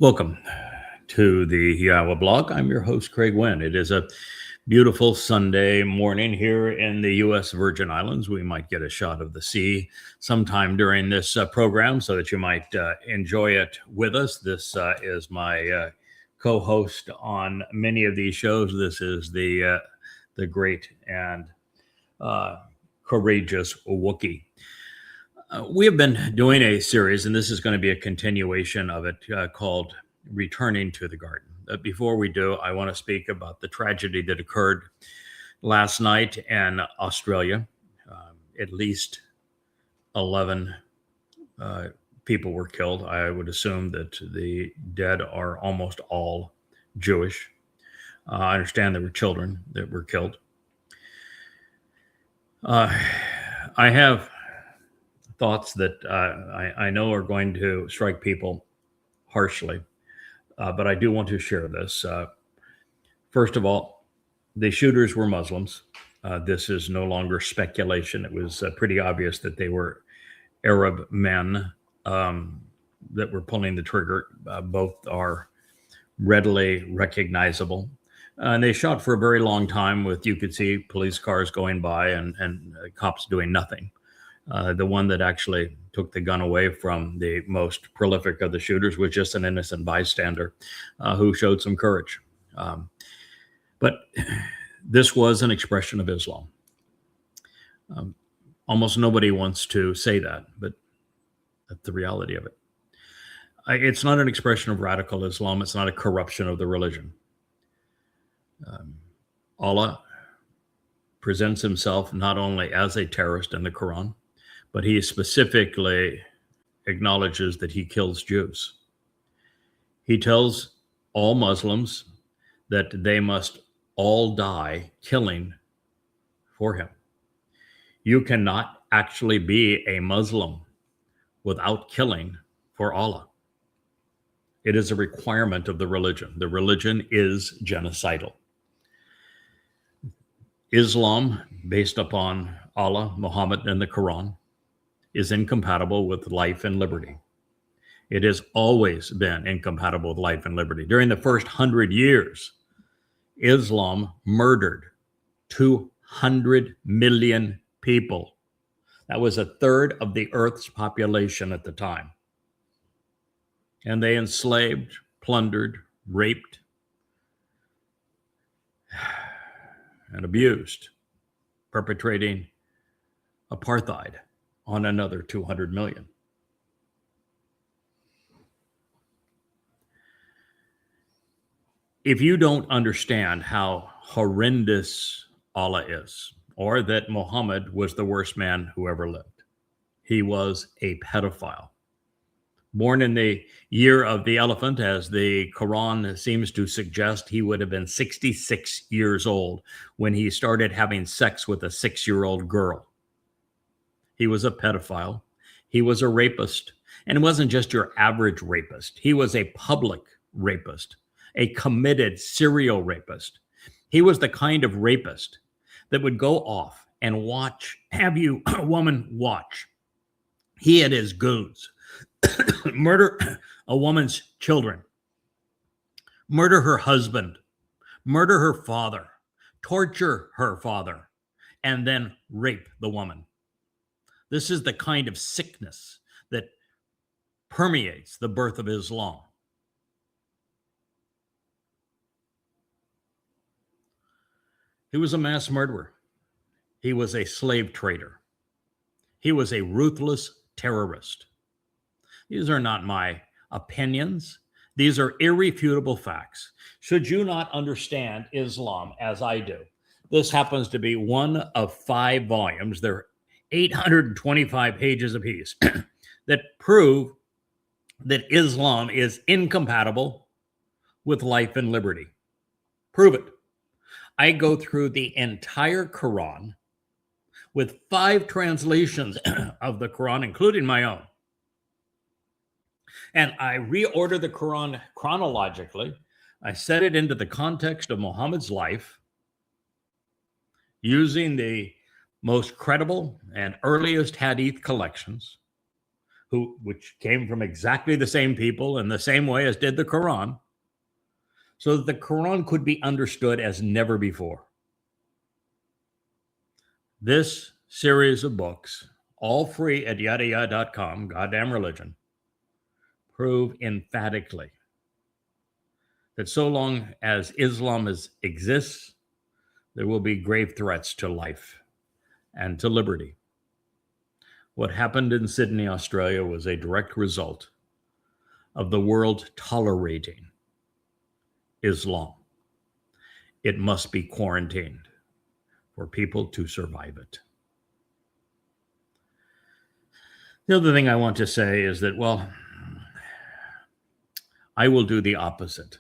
Welcome to the YAHOWAH blog. I'm your host, Craig Winn. It is a beautiful Sunday morning here in the U.S. Virgin Islands. We might get a shot of the sea sometime during this program so that you might enjoy it with us. This is my co-host on many of these shows. This is the great and courageous Wookiee. We have been doing a series, and this is going to be a continuation of it, called Returning to the Garden. Before we do, I want to speak about the tragedy that occurred last night in Australia. At least 11 people were killed. I would assume that the dead are almost all Jewish. I understand there were children that were killed. I have thoughts that I know are going to strike people harshly, but I do want to share this. First of all, the shooters were Muslims. This is no longer speculation. It was pretty obvious that they were Arab men that were pulling the trigger. Both are readily recognizable. And they shot for a very long time you could see police cars going by and cops doing nothing. The one that actually took the gun away from the most prolific of the shooters was just an innocent bystander who showed some courage. But this was an expression of Islam. Almost nobody wants to say that, but that's the reality of it. It's not an expression of radical Islam. It's not a corruption of the religion. Allah presents himself not only as a terrorist in the Quran, but he specifically acknowledges that he kills Jews. He tells all Muslims that they must all die killing for him. You cannot actually be a Muslim without killing for Allah. It is a requirement of the religion. The religion is genocidal. Islam, based upon Allah, Muhammad, and the Quran, is incompatible with life and liberty. It has always been incompatible with life and liberty. During the first 100 years, Islam murdered 200 million people. That was a third of the earth's population at the time. And they enslaved, plundered, raped, and abused, perpetrating apartheid on another 200 million. If you don't understand how horrendous Allah is, or that Muhammad was the worst man who ever lived, he was a pedophile. Born in the year of the elephant, as the Quran seems to suggest, he would have been 66 years old when he started having sex with a 6-year-old girl. He was a pedophile. He was a rapist. And it wasn't just your average rapist. He was a public rapist, a committed serial rapist. He was the kind of rapist that would go off and have you, a woman, watch. He and his goons murder a woman's children, murder her husband, murder her father, torture her father, and then rape the woman. This is the kind of sickness that permeates the birth of Islam. He was a mass murderer. He was a slave trader. He was a ruthless terrorist. These are not my opinions. These are irrefutable facts. Should you not understand Islam as I do, this happens to be one of 5 volumes. They're 825 pages apiece that prove that Islam is incompatible with life and liberty. Prove it. I go through the entire Quran with 5 translations of the Quran, including my own. And I reorder the Quran chronologically. I set it into the context of Muhammad's life using the most credible and earliest hadith collections. which came from exactly the same people in the same way as did the Quran, so that the Quran could be understood as never before. This series of books, all free at YadaYah.com, Goddamn Religion, prove emphatically that so long as Islam exists, there will be grave threats to life and to liberty. What happened in Sydney, Australia was a direct result of the world tolerating Islam. It must be quarantined for people to survive it. The other thing I want to say is that, well, I will do the opposite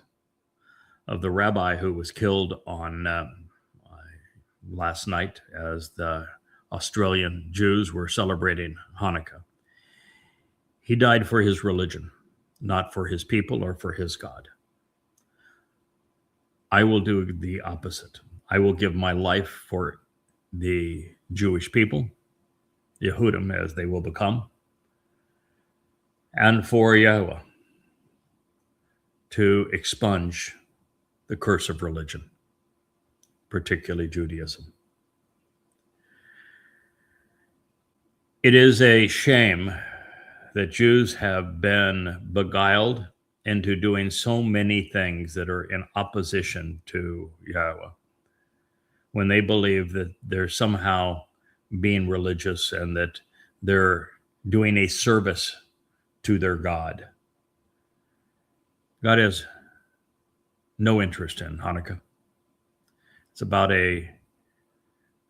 of the rabbi who was killed on last night as the Australian Jews were celebrating Hanukkah. He died for his religion, not for his people or for his God. I will do the opposite. I will give my life for the Jewish people, Yehudim as they will become, and for Yahuwah to expunge the curse of religion, particularly Judaism. It is a shame that Jews have been beguiled into doing so many things that are in opposition to Yahweh, when they believe that they're somehow being religious and that they're doing a service to their God. God has no interest in Hanukkah. It's about a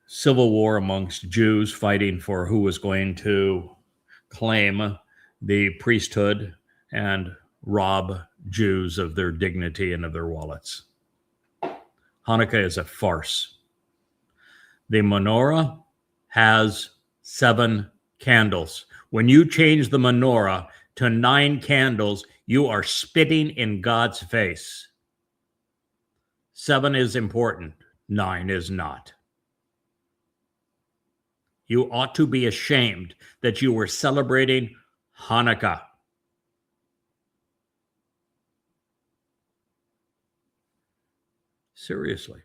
civil war amongst Jews fighting for who was going to claim the priesthood and rob Jews of their dignity and of their wallets. Hanukkah is a farce. The menorah has 7 candles. When you change the menorah to 9 candles, you are spitting in God's face. 7 is important, 9 is not. You ought to be ashamed that you were celebrating Hanukkah. Seriously.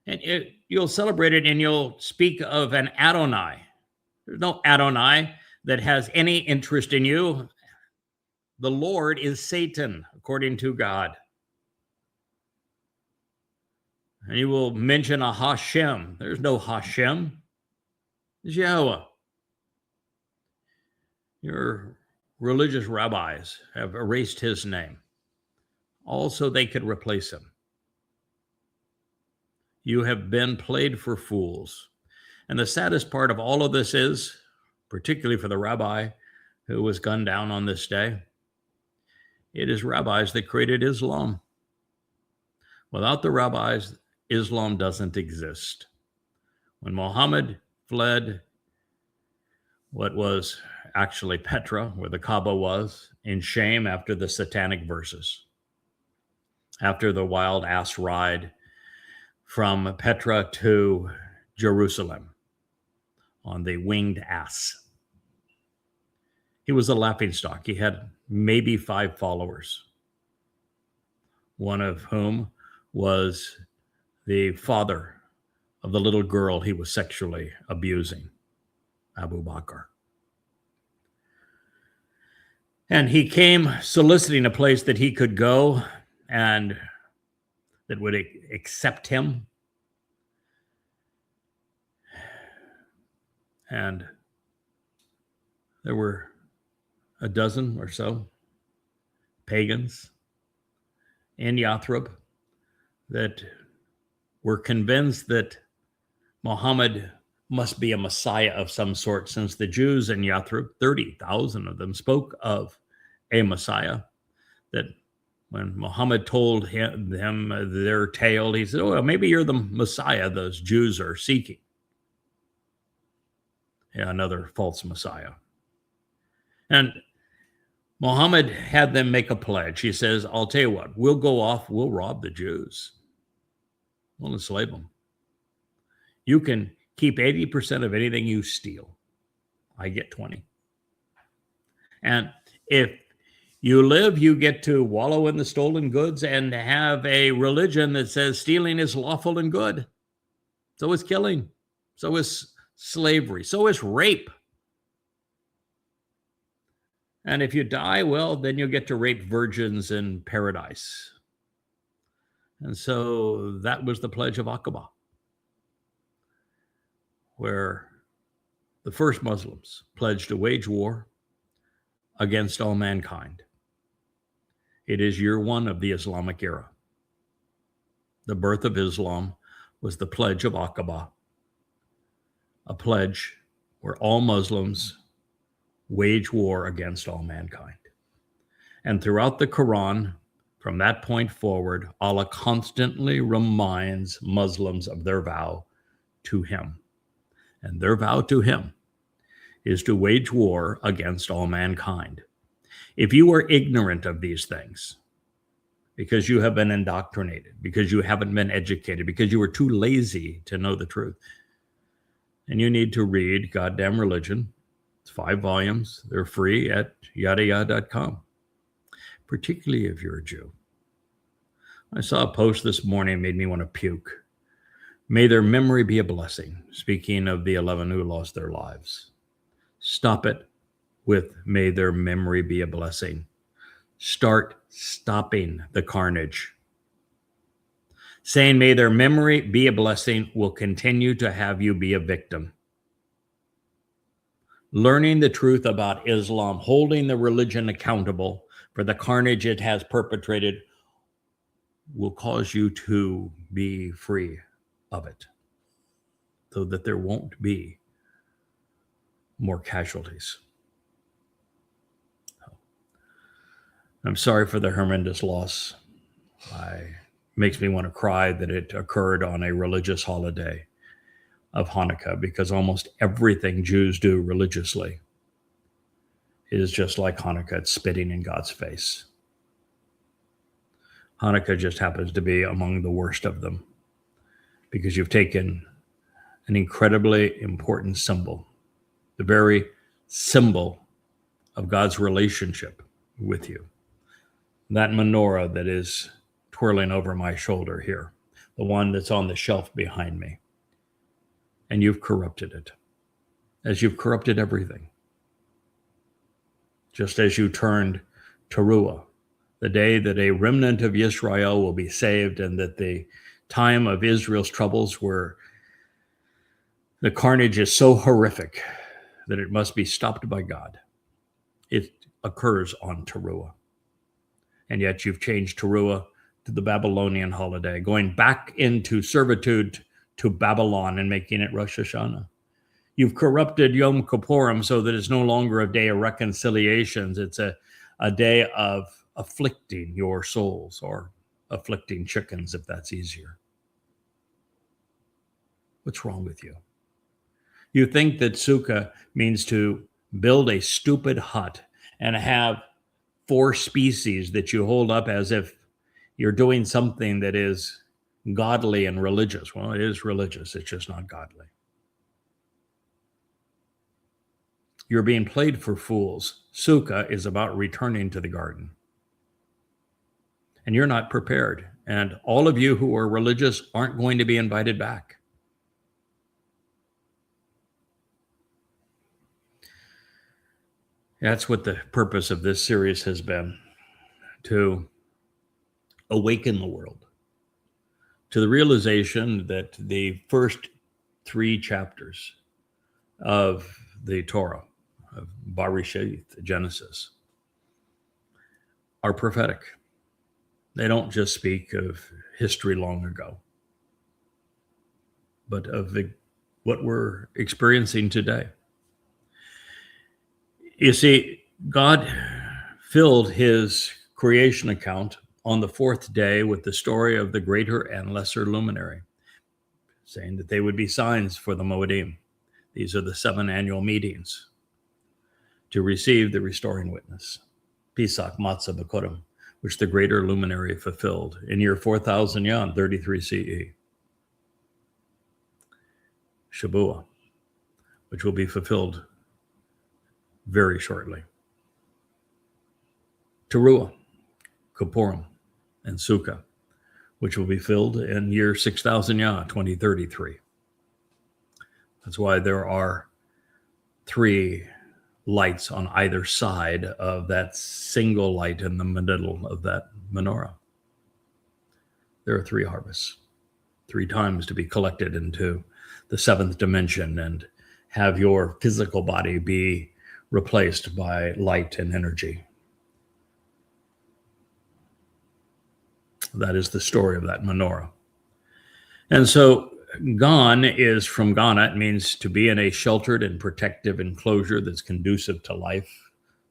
And you'll celebrate it and you'll speak of an Adonai. There's no Adonai that has any interest in you. The Lord is Satan, according to God. And you will mention a Hashem. There's no Hashem. It's Yahweh. Your religious rabbis have erased his name, also they could replace him. You have been played for fools. And the saddest part of all of this is, particularly for the rabbi who was gunned down on this day, it is rabbis that created Islam. Without the rabbis, Islam doesn't exist. When Muhammad fled what was actually Petra, where the Kaaba was, in shame after the satanic verses, after the wild ass ride from Petra to Jerusalem on the winged ass. He was a laughingstock. He had maybe 5 followers, one of whom was the father of the little girl he was sexually abusing, Abu Bakr. And he came soliciting a place that he could go and that would accept him. And there were a dozen or so pagans in Yathrib that were convinced that Muhammad must be a Messiah of some sort, since the Jews in Yathrib, 30,000 of them, spoke of a Messiah. That when Muhammad told them their tale, he said, oh, well, maybe you're the Messiah those Jews are seeking. Yeah, another false Messiah. And Muhammad had them make a pledge. He says, I'll tell you what, we'll go off, we'll rob the Jews. We'll enslave them. You can keep 80% of anything you steal. I get 20. And if you live, you get to wallow in the stolen goods and have a religion that says stealing is lawful and good. So is killing. So is slavery. So is rape. And if you die, well, then you'll get to rape virgins in paradise. And so that was the pledge of Aqaba, where the first Muslims pledged to wage war against all mankind. It is year one of the Islamic era. The birth of Islam was the pledge of Aqaba, a pledge where all Muslims wage war against all mankind. And throughout the Quran, from that point forward, Allah constantly reminds Muslims of their vow to him. And their vow to him is to wage war against all mankind. If you are ignorant of these things, because you have been indoctrinated, because you haven't been educated, because you were too lazy to know the truth, and you need to read Goddamn Religion. It's 5 volumes. They're free at YadaYahowah.com, particularly if you're a Jew. I saw a post this morning, made me want to puke. May their memory be a blessing. Speaking of the 11 who lost their lives. Stop it with may their memory be a blessing. Start stopping the carnage. Saying may their memory be a blessing will continue to have you be a victim. Learning the truth about Islam, holding the religion accountable for the carnage it has perpetrated, will cause you to be free of it, so that there won't be more casualties. I'm sorry for the horrendous loss. Makes me want to cry that it occurred on a religious holiday of Hanukkah, because almost everything Jews do religiously is just like Hanukkah. It's spitting in God's face. Hanukkah just happens to be among the worst of them, because you've taken an incredibly important symbol, the very symbol of God's relationship with you. That menorah that is twirling over my shoulder here, the one that's on the shelf behind me. And you've corrupted it, as you've corrupted everything. Just as you turned Teruah, the day that a remnant of Israel will be saved, and that the time of Israel's troubles where the carnage is so horrific that it must be stopped by God. It occurs on Teruah. And yet you've changed Teruah to the Babylonian holiday, going back into servitude to Babylon and making it Rosh Hashanah. You've corrupted Yom Kippurim so that it's no longer a day of reconciliations. It's a day of afflicting your souls, or afflicting chickens, if that's easier. What's wrong with you? You think that Sukkah means to build a stupid hut and have 4 species that you hold up as if you're doing something that is godly and religious. Well, it is religious. It's just not godly. You're being played for fools. Sukkah is about returning to the garden. And you're not prepared. And all of you who are religious aren't going to be invited back. That's what the purpose of this series has been, to awaken the world to the realization that the first 3 chapters of the Torah, of BareSyth, Genesis, are prophetic. They don't just speak of history long ago, but of what we're experiencing today. You see, God filled his creation account on the 4th day with the story of the greater and lesser luminary, saying that they would be signs for the Mow'ed. These are the 7 annual meetings to receive the restoring witness, Pesach, Matzah, Bekurim, which the greater luminary fulfilled in year 4000 Yan, 33 CE. Shabuah, which will be fulfilled very shortly. Teruah, Kippurim, and Sukkah, which will be filled in year 6000 Yah, 2033. That's why there are 3 lights on either side of that single light in the middle of that menorah. There are 3 harvests, 3 times to be collected into the 7th dimension and have your physical body be replaced by light and energy. That is the story of that menorah. And so Gan is from Ghana. It means to be in a sheltered and protective enclosure that's conducive to life.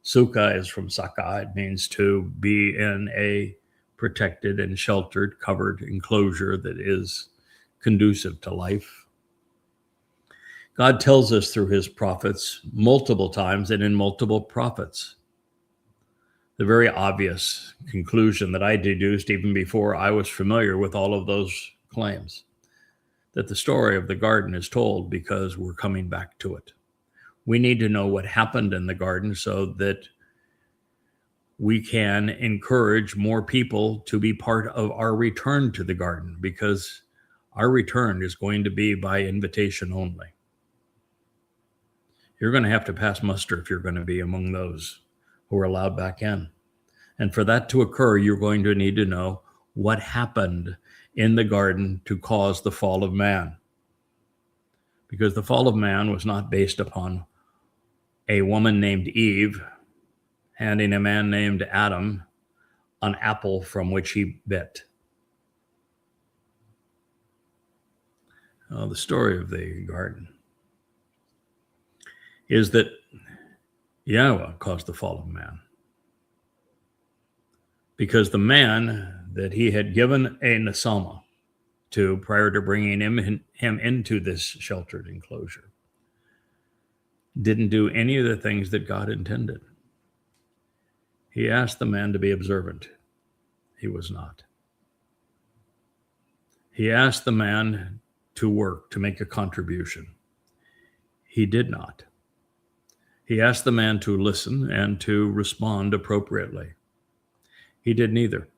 Sukkah is from Saka. It means to be in a protected and sheltered, covered enclosure that is conducive to life. God tells us through his prophets multiple times and in multiple prophets. The very obvious conclusion that I deduced even before I was familiar with all of those claims, that the story of the garden is told because we're coming back to it. We need to know what happened in the garden so that we can encourage more people to be part of our return to the garden, because our return is going to be by invitation only. You're going to have to pass muster if you're going to be among those who are allowed back in. And for that to occur, you're going to need to know what happened in the garden to cause the fall of man. Because the fall of man was not based upon a woman named Eve handing a man named Adam an apple from which he bit. The story of the garden is that Yahweh caused the fall of man. Because the man that he had given a nesama to prior to bringing him into this sheltered enclosure didn't do any of the things that God intended. He asked the man to be observant. He was not. He asked the man to work, to make a contribution. He did not. He asked the man to listen and to respond appropriately. He did neither.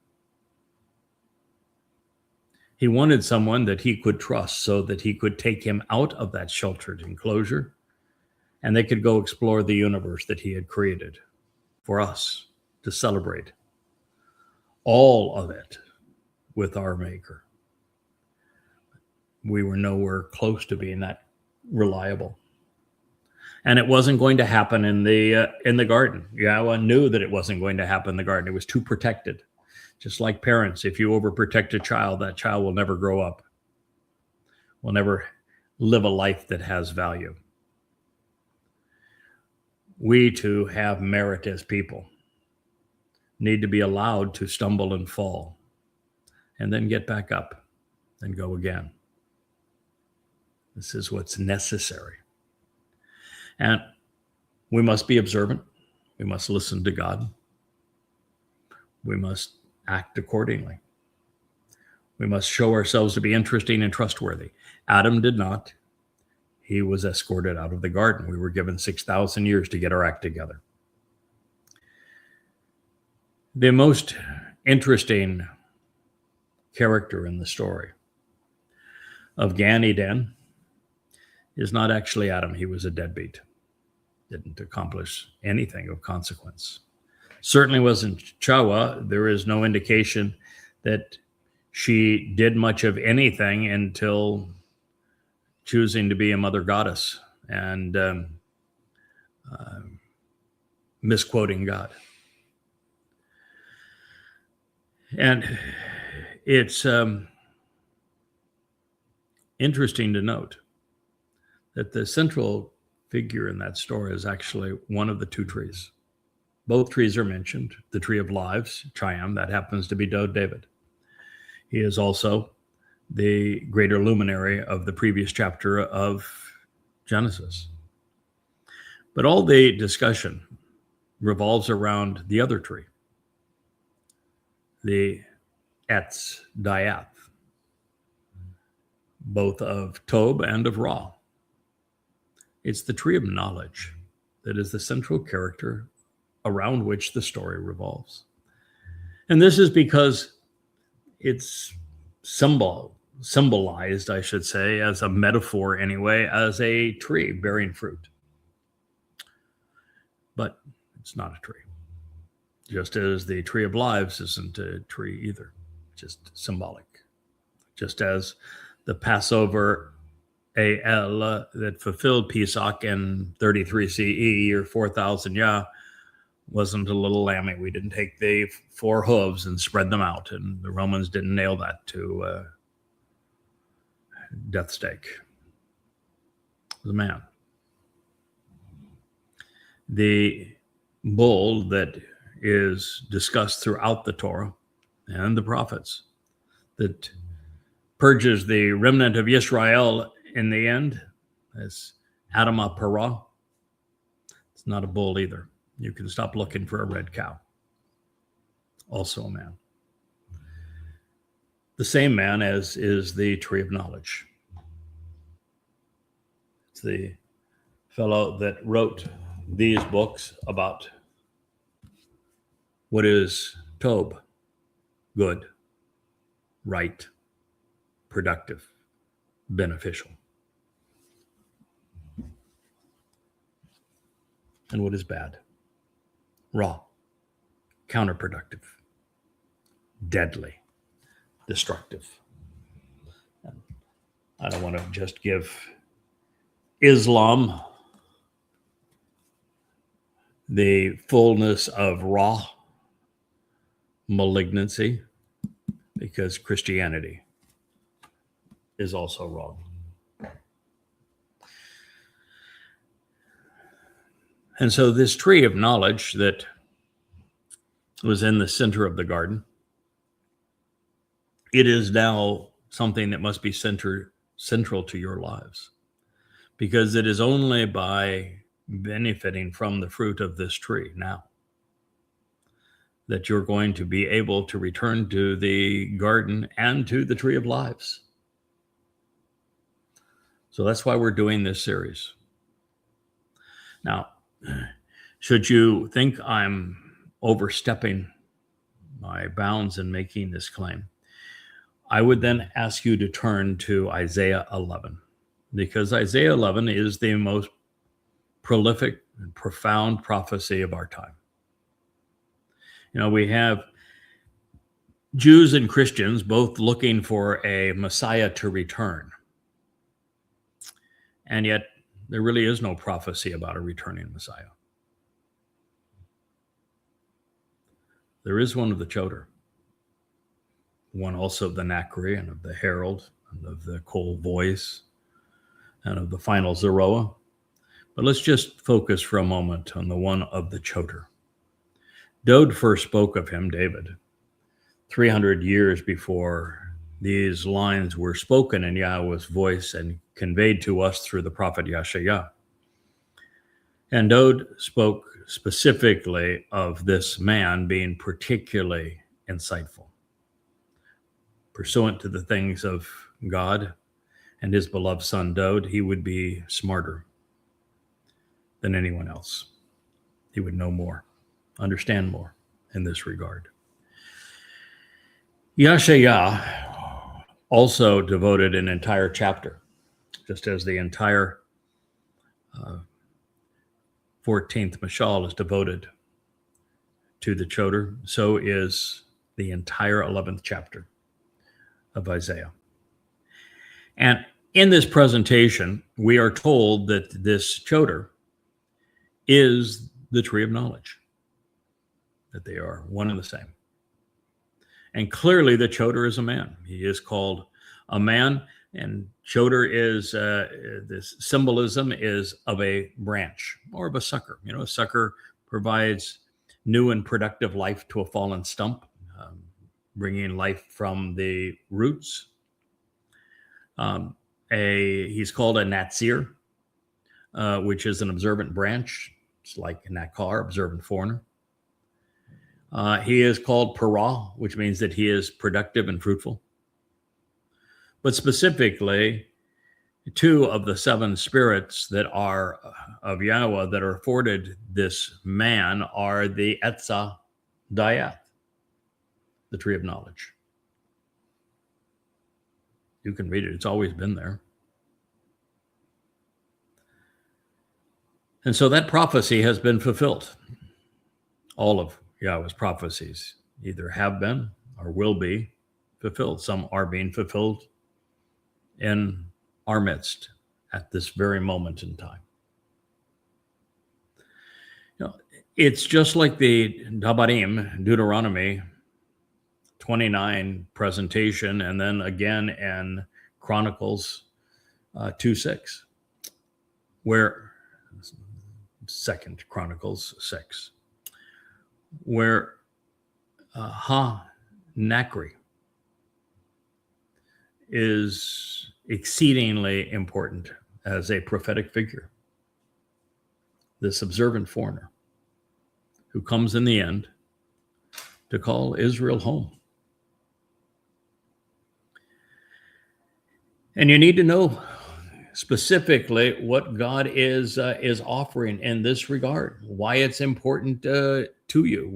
He wanted someone that he could trust so that he could take him out of that sheltered enclosure and they could go explore the universe that he had created for us to celebrate all of it with our Maker. We were nowhere close to being that reliable. And it wasn't going to happen in the garden. Yahweh knew that it wasn't going to happen in the garden. It was too protected. Just like parents, if you overprotect a child, that child will never grow up, will never live a life that has value. We, to have merit as people, need to be allowed to stumble and fall and then get back up and go again. This is what's necessary. And we must be observant. We must listen to God. We must act accordingly. We must show ourselves to be interesting and trustworthy. Adam did not. He was escorted out of the garden. We were given 6,000 years to get our act together. The most interesting character in the story of Gan Eden is not actually Adam. He was a deadbeat. Didn't accomplish anything of consequence. Certainly wasn't Chawa. There is no indication that she did much of anything until choosing to be a mother goddess and misquoting God. And it's interesting to note that the central figure in that story is actually one of the 2 trees. Both trees are mentioned. The tree of lives, Chiam, that happens to be David. He is also the greater luminary of the previous chapter of Genesis. But all the discussion revolves around the other tree, the Etz Diath, both of Tob and of Ra. It's the tree of knowledge that is the central character around which the story revolves. And this is because it's symbolized, I should say, as a metaphor anyway, as a tree bearing fruit. But it's not a tree. Just as the tree of lives isn't a tree either, just symbolic. Just as the Passover AL that fulfilled Pesach in 33 CE or 4,000 Yah wasn't a little lammy. We didn't take the 4 hooves and spread them out, and the Romans didn't nail that to death stake. It was a man. The bull that is discussed throughout the Torah and the prophets that purges the remnant of Israel in the end as Adamah Parah. It's not a bull either. You can stop looking for a red cow. Also a man. The same man as is the tree of knowledge. It's the fellow that wrote these books about what is Tob, good, right, productive, beneficial. And what is bad, raw, counterproductive, deadly, destructive. And I don't want to just give Islam the fullness of raw malignancy, because Christianity is also wrong. And so this tree of knowledge that was in the center of the garden, it is now something that must be central to your lives, because it is only by benefiting from the fruit of this tree now that you're going to be able to return to the garden and to the tree of lives. So that's why we're doing this series. Now, should you think I'm overstepping my bounds in making this claim, I would then ask you to turn to Isaiah 11, because Isaiah 11 is the most prolific and profound prophecy of our time. You know, we have Jews and Christians both looking for a Messiah to return. And yet there really is no prophecy about a returning Messiah. There is one of the Choder, one also of the Miqra'ey and of the Herald and of the Kol Voice and of the final Zeroah. But let's just focus for a moment on the one of the Choder. Dode first spoke of him, David, 300 years before these lines were spoken in Yahweh's voice and conveyed to us through the prophet Yeshayah. And Dode spoke specifically of this man being particularly insightful, pursuant to the things of God and his beloved son Dode. He would be smarter than anyone else. He would know more, understand more in this regard. Yeshayah also devoted an entire chapter, just as the entire 14th Mashal is devoted to the Choder, so is the entire 11th chapter of Isaiah. And in this presentation, we are told that this Choder is the tree of knowledge, that they are one and the same. And clearly the Choder is a man. He is called a man, and Choder is, this symbolism is of a branch or of a sucker. You know, a sucker provides new and productive life to a fallen stump, bringing life from the roots. He's called a Natsir, which is an observant branch. It's like Nakar, observant foreigner. He is called Parah, which means that he is productive and fruitful. But specifically, 2 of the 7 spirits that are of Yahweh that are afforded this man are the Etzah Dayath. the tree of knowledge. You can read it. It's always been there. And so that prophecy has been fulfilled. All of Yahweh's prophecies either have been or will be fulfilled. Some are being fulfilled in our midst at this very moment in time. You know, it's just like the Dabarim, Deuteronomy 29 presentation, and then again in Chronicles 2:6, where Second Chronicles 6, where Ha-Nakri is exceedingly important as a prophetic figure. This observant foreigner who comes in the end to call Israel home. And you need to know specifically what God is offering in this regard, why it's important to you,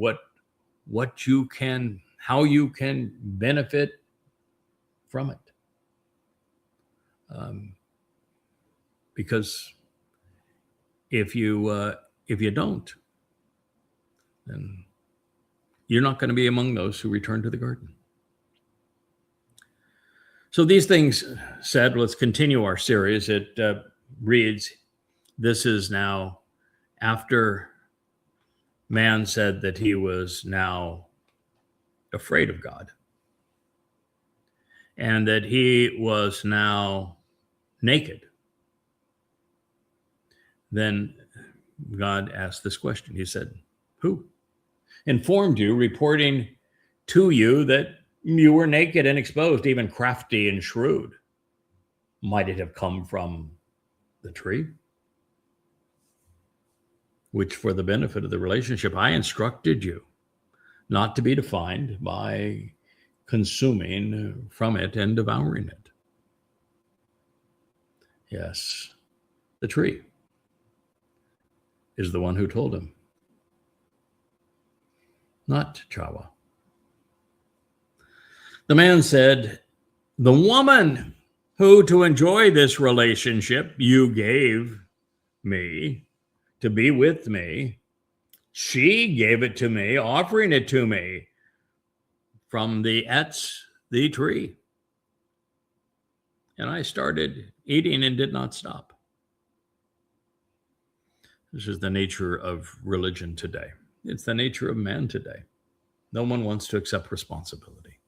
what you can, how you can benefit from it. Because if you don't, then you're not going to be among those who return to the garden. So these things said, let's continue our series. It reads, this is now after man said that he was now afraid of God and that he was now naked. Then God asked this question. He said, who informed you, reporting to you that you were naked and exposed, even crafty and shrewd? Might it have come from the tree? Which, for the benefit of the relationship, I instructed you not to be defined by consuming from it and devouring it. Yes, the tree is the one who told him, not YAHOWAH. The man said, the woman who, to enjoy this relationship, you gave me to be with me, she gave it to me, offering it to me from the tree. And I started eating and did not stop. This is the nature of religion today. It's the nature of man today. No one wants to accept responsibility.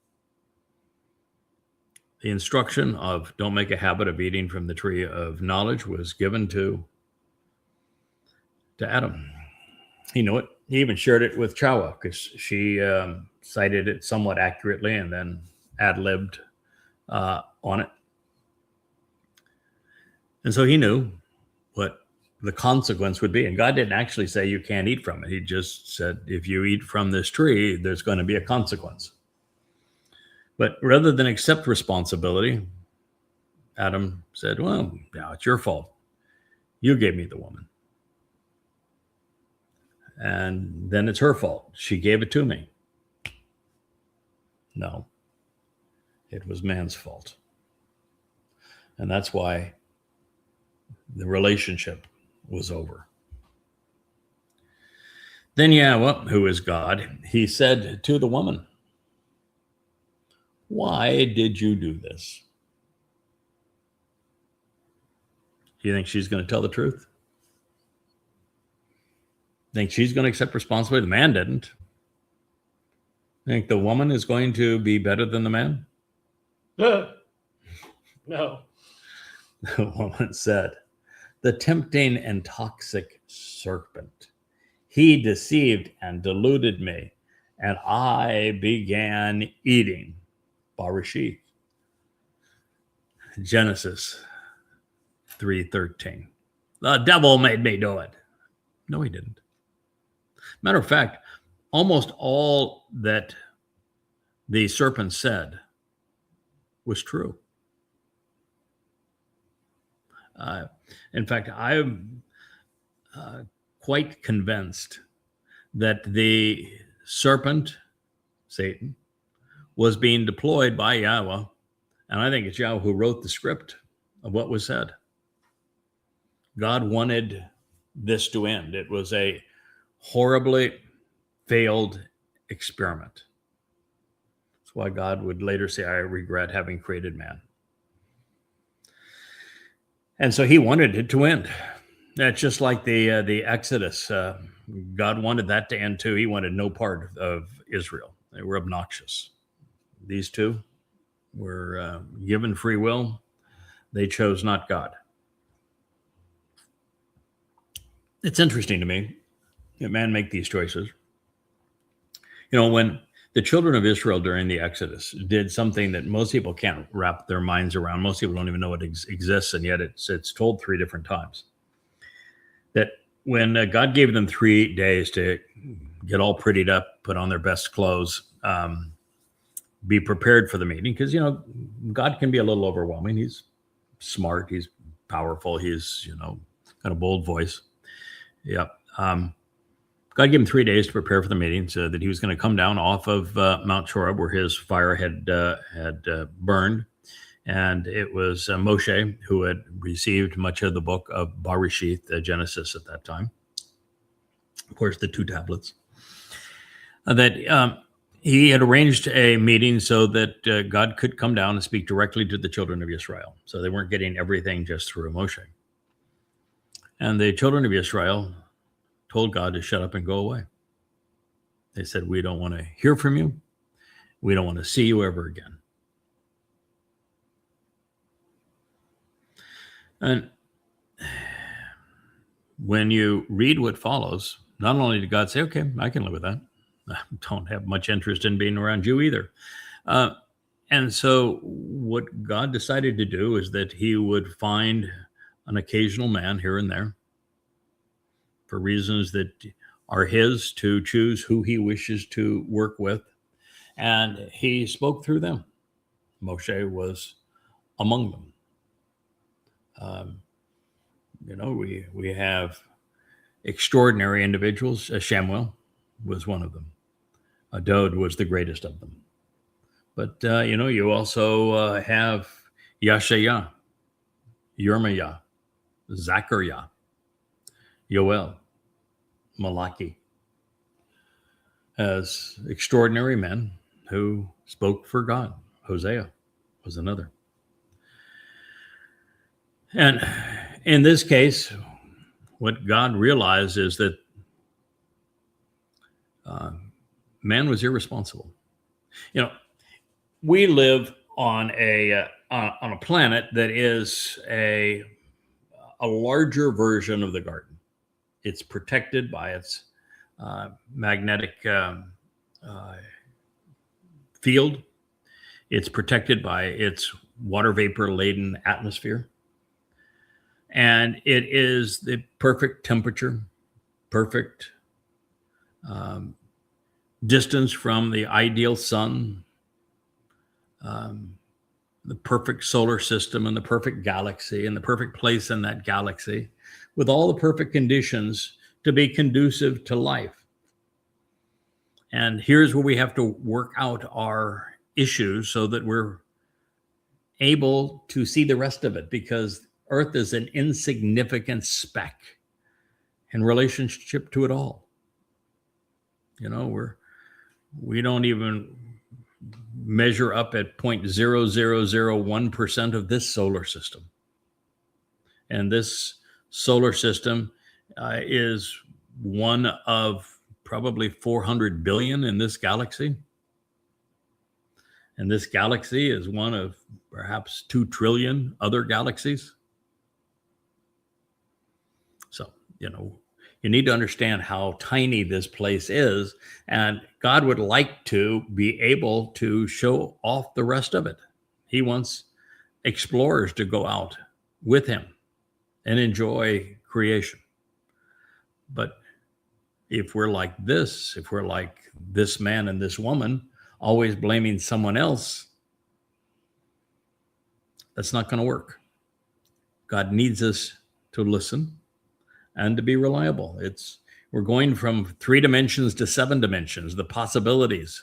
The instruction of don't make a habit of eating from the tree of knowledge was given to Adam. He knew it. He even shared it with YAHOWAH because she cited it somewhat accurately and then ad-libbed on it. And so he knew what the consequence would be. And God didn't actually say you can't eat from it. He just said, if you eat from this tree, there's going to be a consequence. But rather than accept responsibility, Adam said, well, now it's your fault. You gave me the woman. And then it's her fault. She gave it to me. No, it was man's fault. And that's why the relationship was over. Then YAHOWAH, who is God, he said to the woman, why did you do this? Do you think she's going to tell the truth? Think she's going to accept responsibility? The man didn't. Think the woman is going to be better than the man? No. The woman said, the tempting and toxic serpent, he deceived and deluded me, and I began eating. Bereshith. Genesis 3:13. The devil made me do it. No, he didn't. Matter of fact, almost all that the serpent said was true. In fact, I'm quite convinced that the serpent, Satan, was being deployed by Yahweh. And I think it's Yahweh who wrote the script of what was said. God wanted this to end. It was a horribly failed experiment. That's why God would later say, I regret having created man. And so he wanted it to end. That's just like the Exodus. God wanted that to end too. He wanted no part of Israel. They were obnoxious. These two were given free will. They chose not God. It's interesting to me that man make these choices. You know, when the children of Israel during the Exodus did something that most people can't wrap their minds around. Most people don't even know it exists, and yet it's told 3 different times. That when God gave them 3 days to get all prettied up, put on their best clothes, be prepared for the meeting, because, you know, God can be a little overwhelming. He's smart, he's powerful, he's, you know, got a bold voice. Yep. God gave him 3 days to prepare for the meeting, so that he was going to come down off of Mount Choreb, where his fire had burned. And it was Moshe who had received much of the book of BareSyth, Genesis at that time. Of course, the 2 tablets. That he had arranged a meeting so that God could come down and speak directly to the children of Israel. So they weren't getting everything just through Moshe. And the children of Israel told God to shut up and go away. They said, we don't want to hear from you. We don't want to see you ever again. And when you read what follows, not only did God say, okay, I can live with that. I don't have much interest in being around you either. And so what God decided to do is that he would find an occasional man here and there, for reasons that are his, to choose who he wishes to work with. And he spoke through them. Moshe was among them. You know, we have extraordinary individuals. Shamuel was one of them. Dode was the greatest of them. But, you know, you also have Yashaya, Yirmiah, Zachariah, Yoel, Malachi, as extraordinary men who spoke for God. Hosea was another. And in this case, what God realized is that man was irresponsible. You know, we live on a planet that is a larger version of the garden. It's protected by its magnetic field. It's protected by its water vapor laden atmosphere. And it is the perfect temperature, perfect distance from the ideal sun, the perfect solar system and the perfect galaxy and the perfect place in that galaxy, with all the perfect conditions to be conducive to life. And here's where we have to work out our issues so that we're able to see the rest of it, because Earth is an insignificant speck in relationship to it all. You know, we don't even measure up at 0.0001% of this solar system. And this solar system is one of probably 400 billion in this galaxy. And this galaxy is one of perhaps 2 trillion other galaxies. So, you know, you need to understand how tiny this place is, and God would like to be able to show off the rest of it. He wants explorers to go out with him and enjoy creation. But if we're like this man and this woman, always blaming someone else, that's not going to work. God needs us to listen and to be reliable. We're going from 3 dimensions to 7 dimensions, the possibilities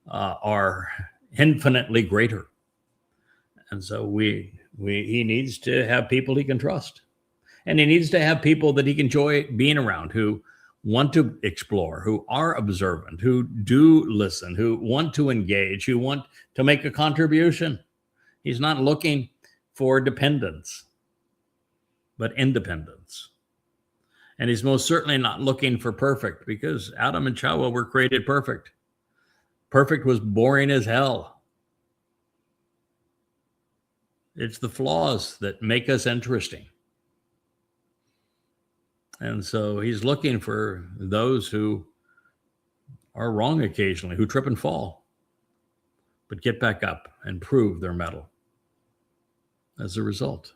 are infinitely greater. And so he needs to have people he can trust. And he needs to have people that he can enjoy being around, who want to explore, who are observant, who do listen, who want to engage, who want to make a contribution. He's not looking for dependence, but independence. And he's most certainly not looking for perfect, because Adam and Chawah were created perfect. Perfect was boring as hell. It's the flaws that make us interesting. And so he's looking for those who are wrong occasionally, who trip and fall, but get back up and prove their mettle as a result.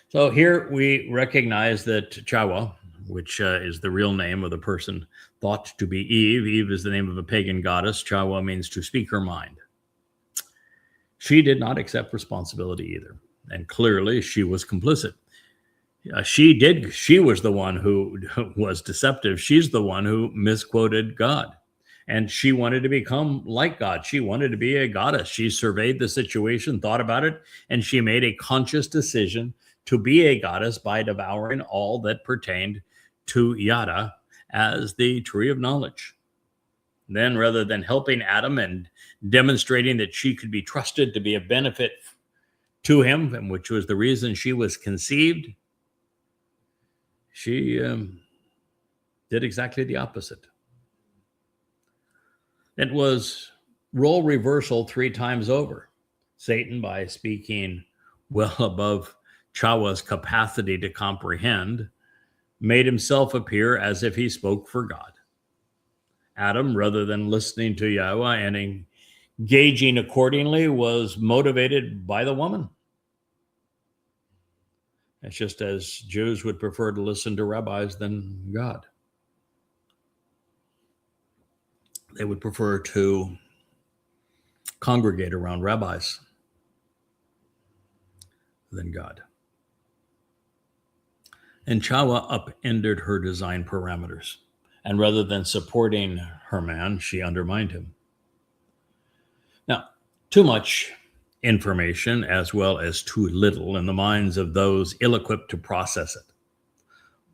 So here we recognize that Chawah, which is the real name of the person thought to be Eve. Eve is the name of a pagan goddess. Chawah means to speak her mind. She did not accept responsibility either. And clearly she was complicit. She was the one who was deceptive. She's the one who misquoted God. And she wanted to become like God. She wanted to be a goddess. She surveyed the situation, thought about it, and she made a conscious decision to be a goddess by devouring all that pertained to Yada as the tree of knowledge. Then, rather than helping Adam and demonstrating that she could be trusted to be of benefit to him, and which was the reason she was conceived, she did exactly the opposite. It was role reversal 3 times over. Satan, by speaking well above Chawah's capacity to comprehend, made himself appear as if he spoke for God. Adam, rather than listening to Yahweh and engaging accordingly, was motivated by the woman. It's just as Jews would prefer to listen to rabbis than God. They would prefer to congregate around rabbis than God. And Chawah upended her design parameters. And rather than supporting her man, she undermined him. Now, too much information, as well as too little, in the minds of those ill-equipped to process it,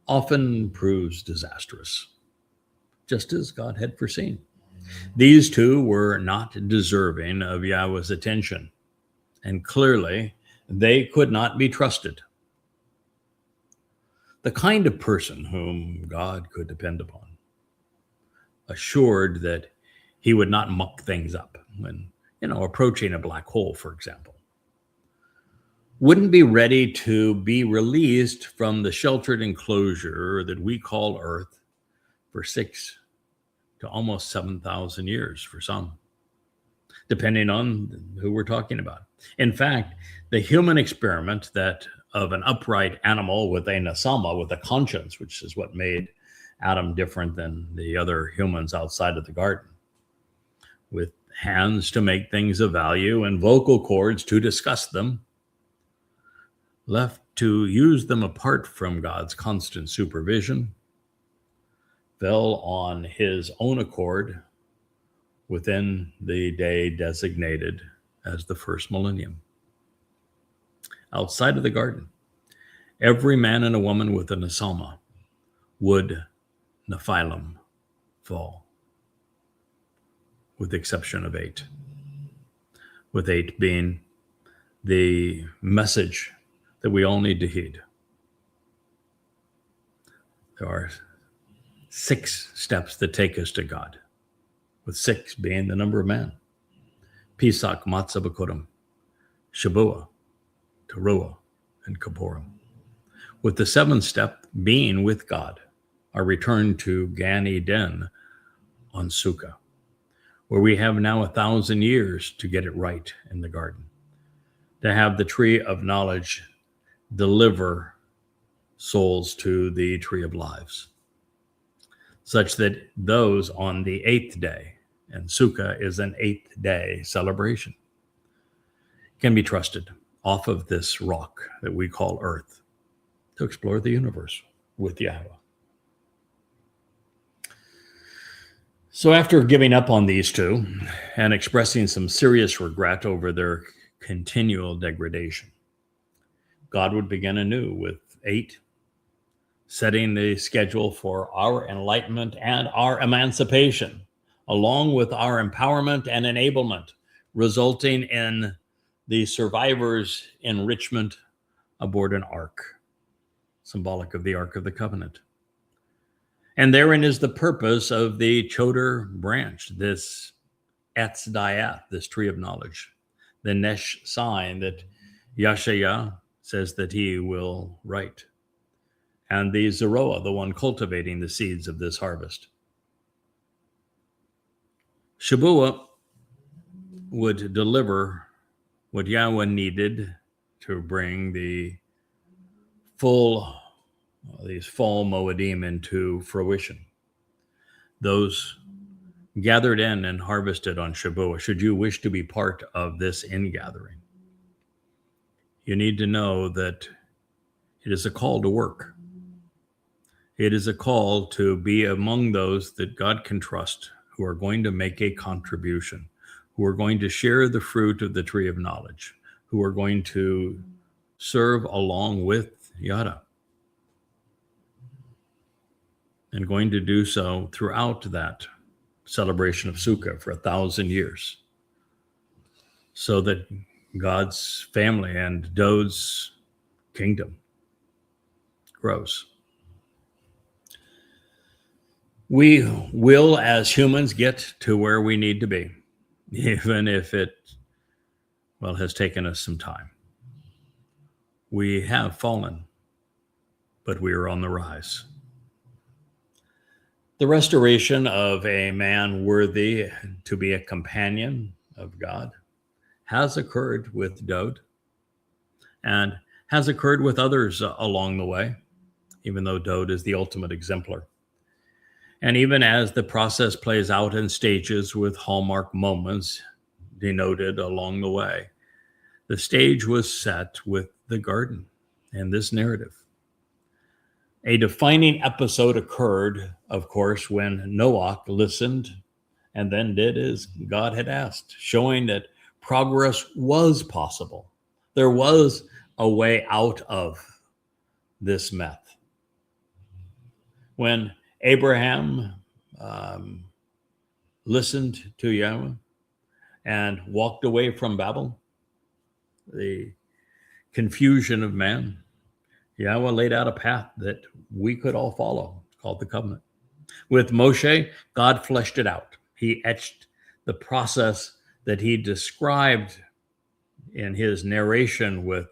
often proves disastrous, just as God had foreseen. These two were not deserving of Yahweh's attention, and clearly they could not be trusted. The kind of person whom God could depend upon, assured that he would not muck things up when, approaching a black hole, for example, wouldn't be ready to be released from the sheltered enclosure that we call Earth for 6 to almost 7,000 years for some, depending on who we're talking about. In fact, the human experiment that of an upright animal with a nasama, with a conscience, which is what made Adam different than the other humans outside of the garden, with hands to make things of value and vocal cords to discuss them, left to use them apart from God's constant supervision, fell on his own accord within the day designated as the first millennium. Outside of the garden, every man and a woman with a nasama would Nephilim fall, with the exception of 8, with 8 being the message that we all need to heed. There are 6 steps that take us to God, with 6 being the number of man. Pesach, Matzah, B'Kurim, Shabuah, Teruah, and Kippurim. With the 7th step being with God, our return to Gan Eden on Sukkah, where we have now 1,000 years to get it right in the garden, to have the tree of knowledge deliver souls to the tree of lives, such that those on the 8th day, and Sukkah is an 8th day celebration, can be trusted off of this rock that we call Earth to explore the universe with Yahweh. So after giving up on these two and expressing some serious regret over their continual degradation, God would begin anew with 8, setting the schedule for our enlightenment and our emancipation, along with our empowerment and enablement, resulting in the survivors' enrichment aboard an ark, symbolic of the Ark of the Covenant. And therein is the purpose of the Choder branch, this Etz Dayath, this tree of knowledge, the Nesh sign that Yashaya says that he will write, and the Zeroah, the one cultivating the seeds of this harvest. Shabuah would deliver what Yahweh needed to bring these fall Moedim into fruition. Those gathered in and harvested on Shabuah, should you wish to be part of this ingathering, you need to know that it is a call to work. It is a call to be among those that God can trust, who are going to make a contribution, who are going to share the fruit of the tree of knowledge, who are going to serve along with Yada, and going to do so throughout that celebration of Sukkah for 1,000 years, so that God's family and Dod's kingdom grows. We will, as humans, get to where we need to be, even if it, has taken us some time. We have fallen, but we are on the rise. The restoration of a man worthy to be a companion of God has occurred with Dod and has occurred with others along the way, even though Dod is the ultimate exemplar. And even as the process plays out in stages with hallmark moments denoted along the way, the stage was set with the garden and this narrative. A defining episode occurred, of course, when Noach listened and then did as God had asked, showing that progress was possible. There was a way out of this meth. When Abraham listened to Yahweh and walked away from Babel, the confusion of man, Yahweh laid out a path that we could all follow, called the covenant. With Moshe, God fleshed it out. He etched the process that he described in his narration with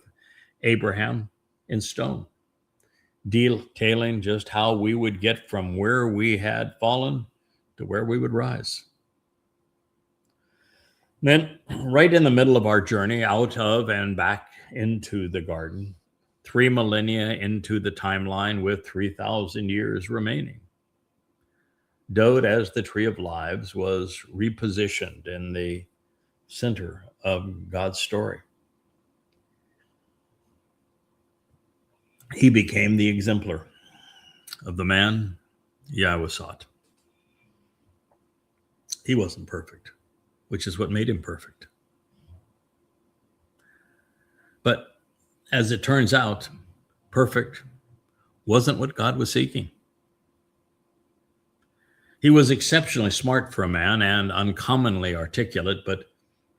Abraham in stone, detailing just how we would get from where we had fallen to where we would rise. Then, right in the middle of our journey out of and back into the garden, 3 millennia into the timeline with 3,000 years remaining, Dod, as the tree of lives, was repositioned in the center of God's story. He became the exemplar of the man Yahweh sought. He wasn't perfect, which is what made him perfect. But as it turns out, perfect wasn't what God was seeking. He was exceptionally smart for a man and uncommonly articulate, but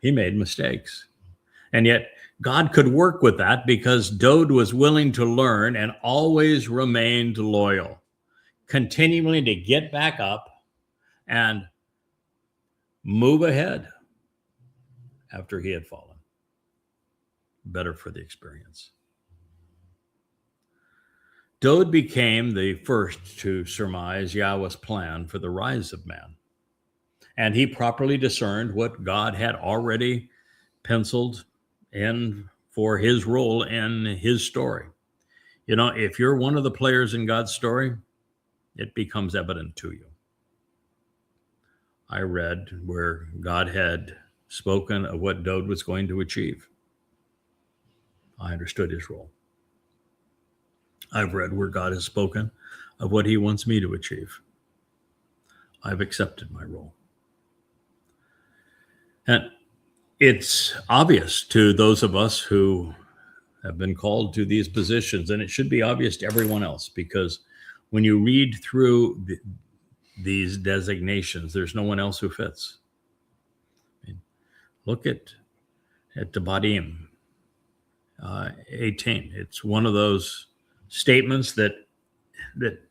he made mistakes. And yet God could work with that because Dod was willing to learn and always remained loyal, continuing to get back up and move ahead after he had fallen. Better for the experience. Dod became the first to surmise Yahweh's plan for the rise of man. And he properly discerned what God had already penciled in for his role in his story. You know, if you're one of the players in God's story, it becomes evident to you. I read where God had spoken of what Dod was going to achieve. I understood his role. I've read where God has spoken of what he wants me to achieve. I've accepted my role. And it's obvious to those of us who have been called to these positions, and it should be obvious to everyone else, because when you read through these designations, there's no one else who fits. I mean, look at Devarim 18. It's one of those statements that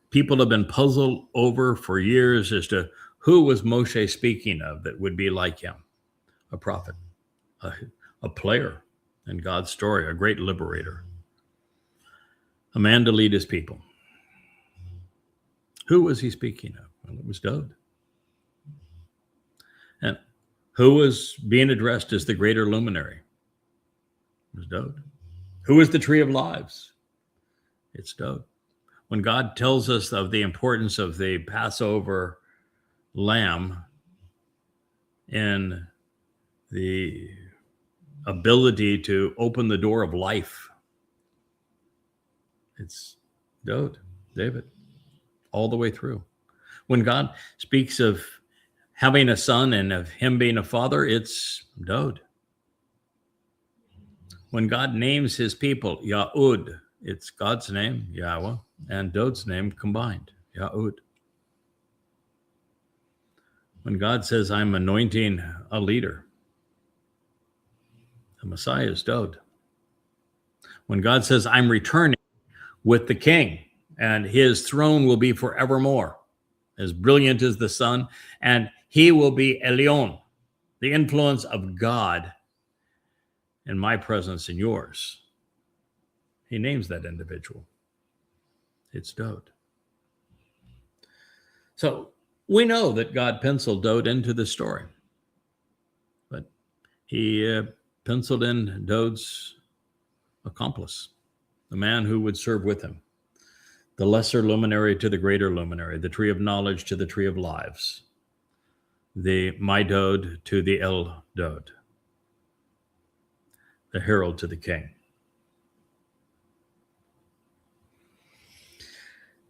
people have been puzzled over for years as to who was Moshe speaking of that would be like him, a prophet, a player in God's story, a great liberator, a man to lead his people. Who was he speaking of? Well, it was Dod. And who was being addressed as the greater luminary? It was Dod. Who is the tree of lives? It's Dod. When God tells us of the importance of the Passover lamb and the ability to open the door of life, it's Dod, David, all the way through. When God speaks of having a son and of him being a father, it's Dod. When God names his people Yahud, it's God's name, Yahweh, and Dod's name combined, Yahud. When God says, I'm anointing a leader, the Messiah is Dod. When God says, I'm returning with the king, and his throne will be forevermore, as brilliant as the sun, and he will be Elyon, the influence of God in my presence and yours. He names that individual. It's Dod. So we know that God penciled Dod into the story, but he penciled in Dod's accomplice, the man who would serve with him, the lesser luminary to the greater luminary, the tree of knowledge to the tree of lives, the my Dod to the El Dod, the herald to the king.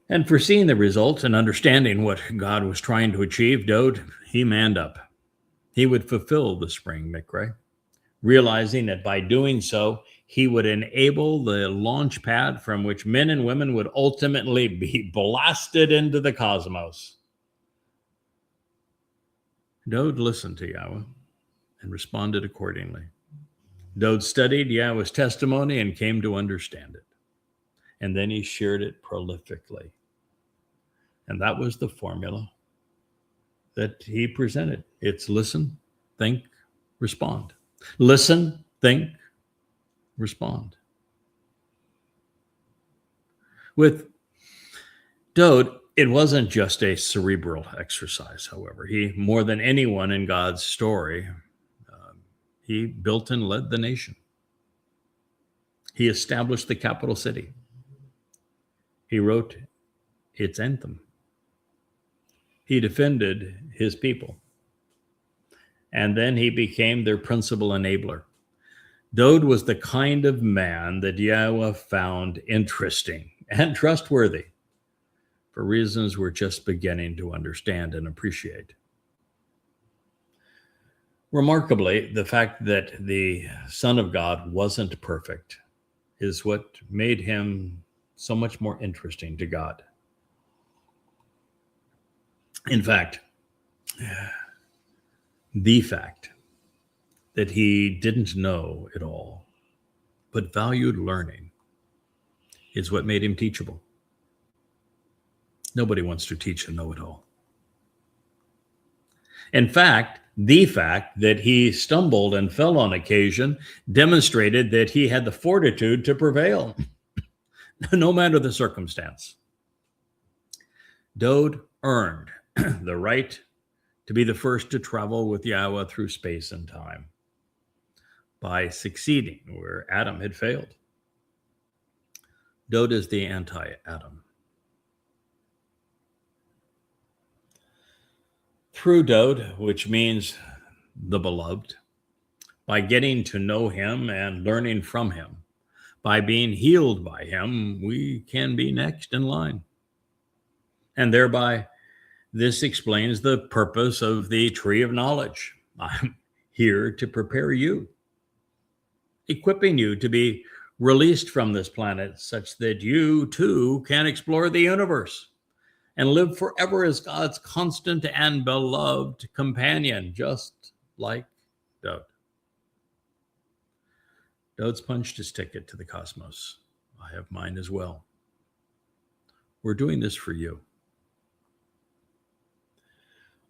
And foreseeing the results and understanding what God was trying to achieve, Dod, he manned up. He would fulfill the spring Miqra'ey, realizing that by doing so, he would enable the launch pad from which men and women would ultimately be blasted into the cosmos. Dod listened to Yahweh and responded accordingly. Dod studied Yahweh's testimony and came to understand it. And then he shared it prolifically. And that was the formula that he presented. It's listen, think, respond. Listen, think, respond. With Dod, it wasn't just a cerebral exercise, however. He, more than anyone in God's story, he built and led the nation. He established the capital city. He wrote its anthem. He defended his people. And then he became their principal enabler. Dod was the kind of man that Yahweh found interesting and trustworthy for reasons we're just beginning to understand and appreciate. Remarkably, the fact that the Son of God wasn't perfect is what made him so much more interesting to God. In fact, the fact that he didn't know it all, but valued learning, is what made him teachable. Nobody wants to teach a know-it-all. In fact, the fact that he stumbled and fell on occasion demonstrated that he had the fortitude to prevail, no matter the circumstance. Dod earned the right to be the first to travel with Yahweh through space and time by succeeding where Adam had failed. Dod is the anti-Adam. Through Dod, which means the beloved, by getting to know him and learning from him, by being healed by him, we can be next in line, and thereby This explains the purpose of the tree of knowledge. I'm here to prepare you, equipping you to be released from this planet such that you too can explore the universe and live forever as God's constant and beloved companion, just like Dode. Dode's punched his ticket to the cosmos. I have mine as well. We're doing this for you.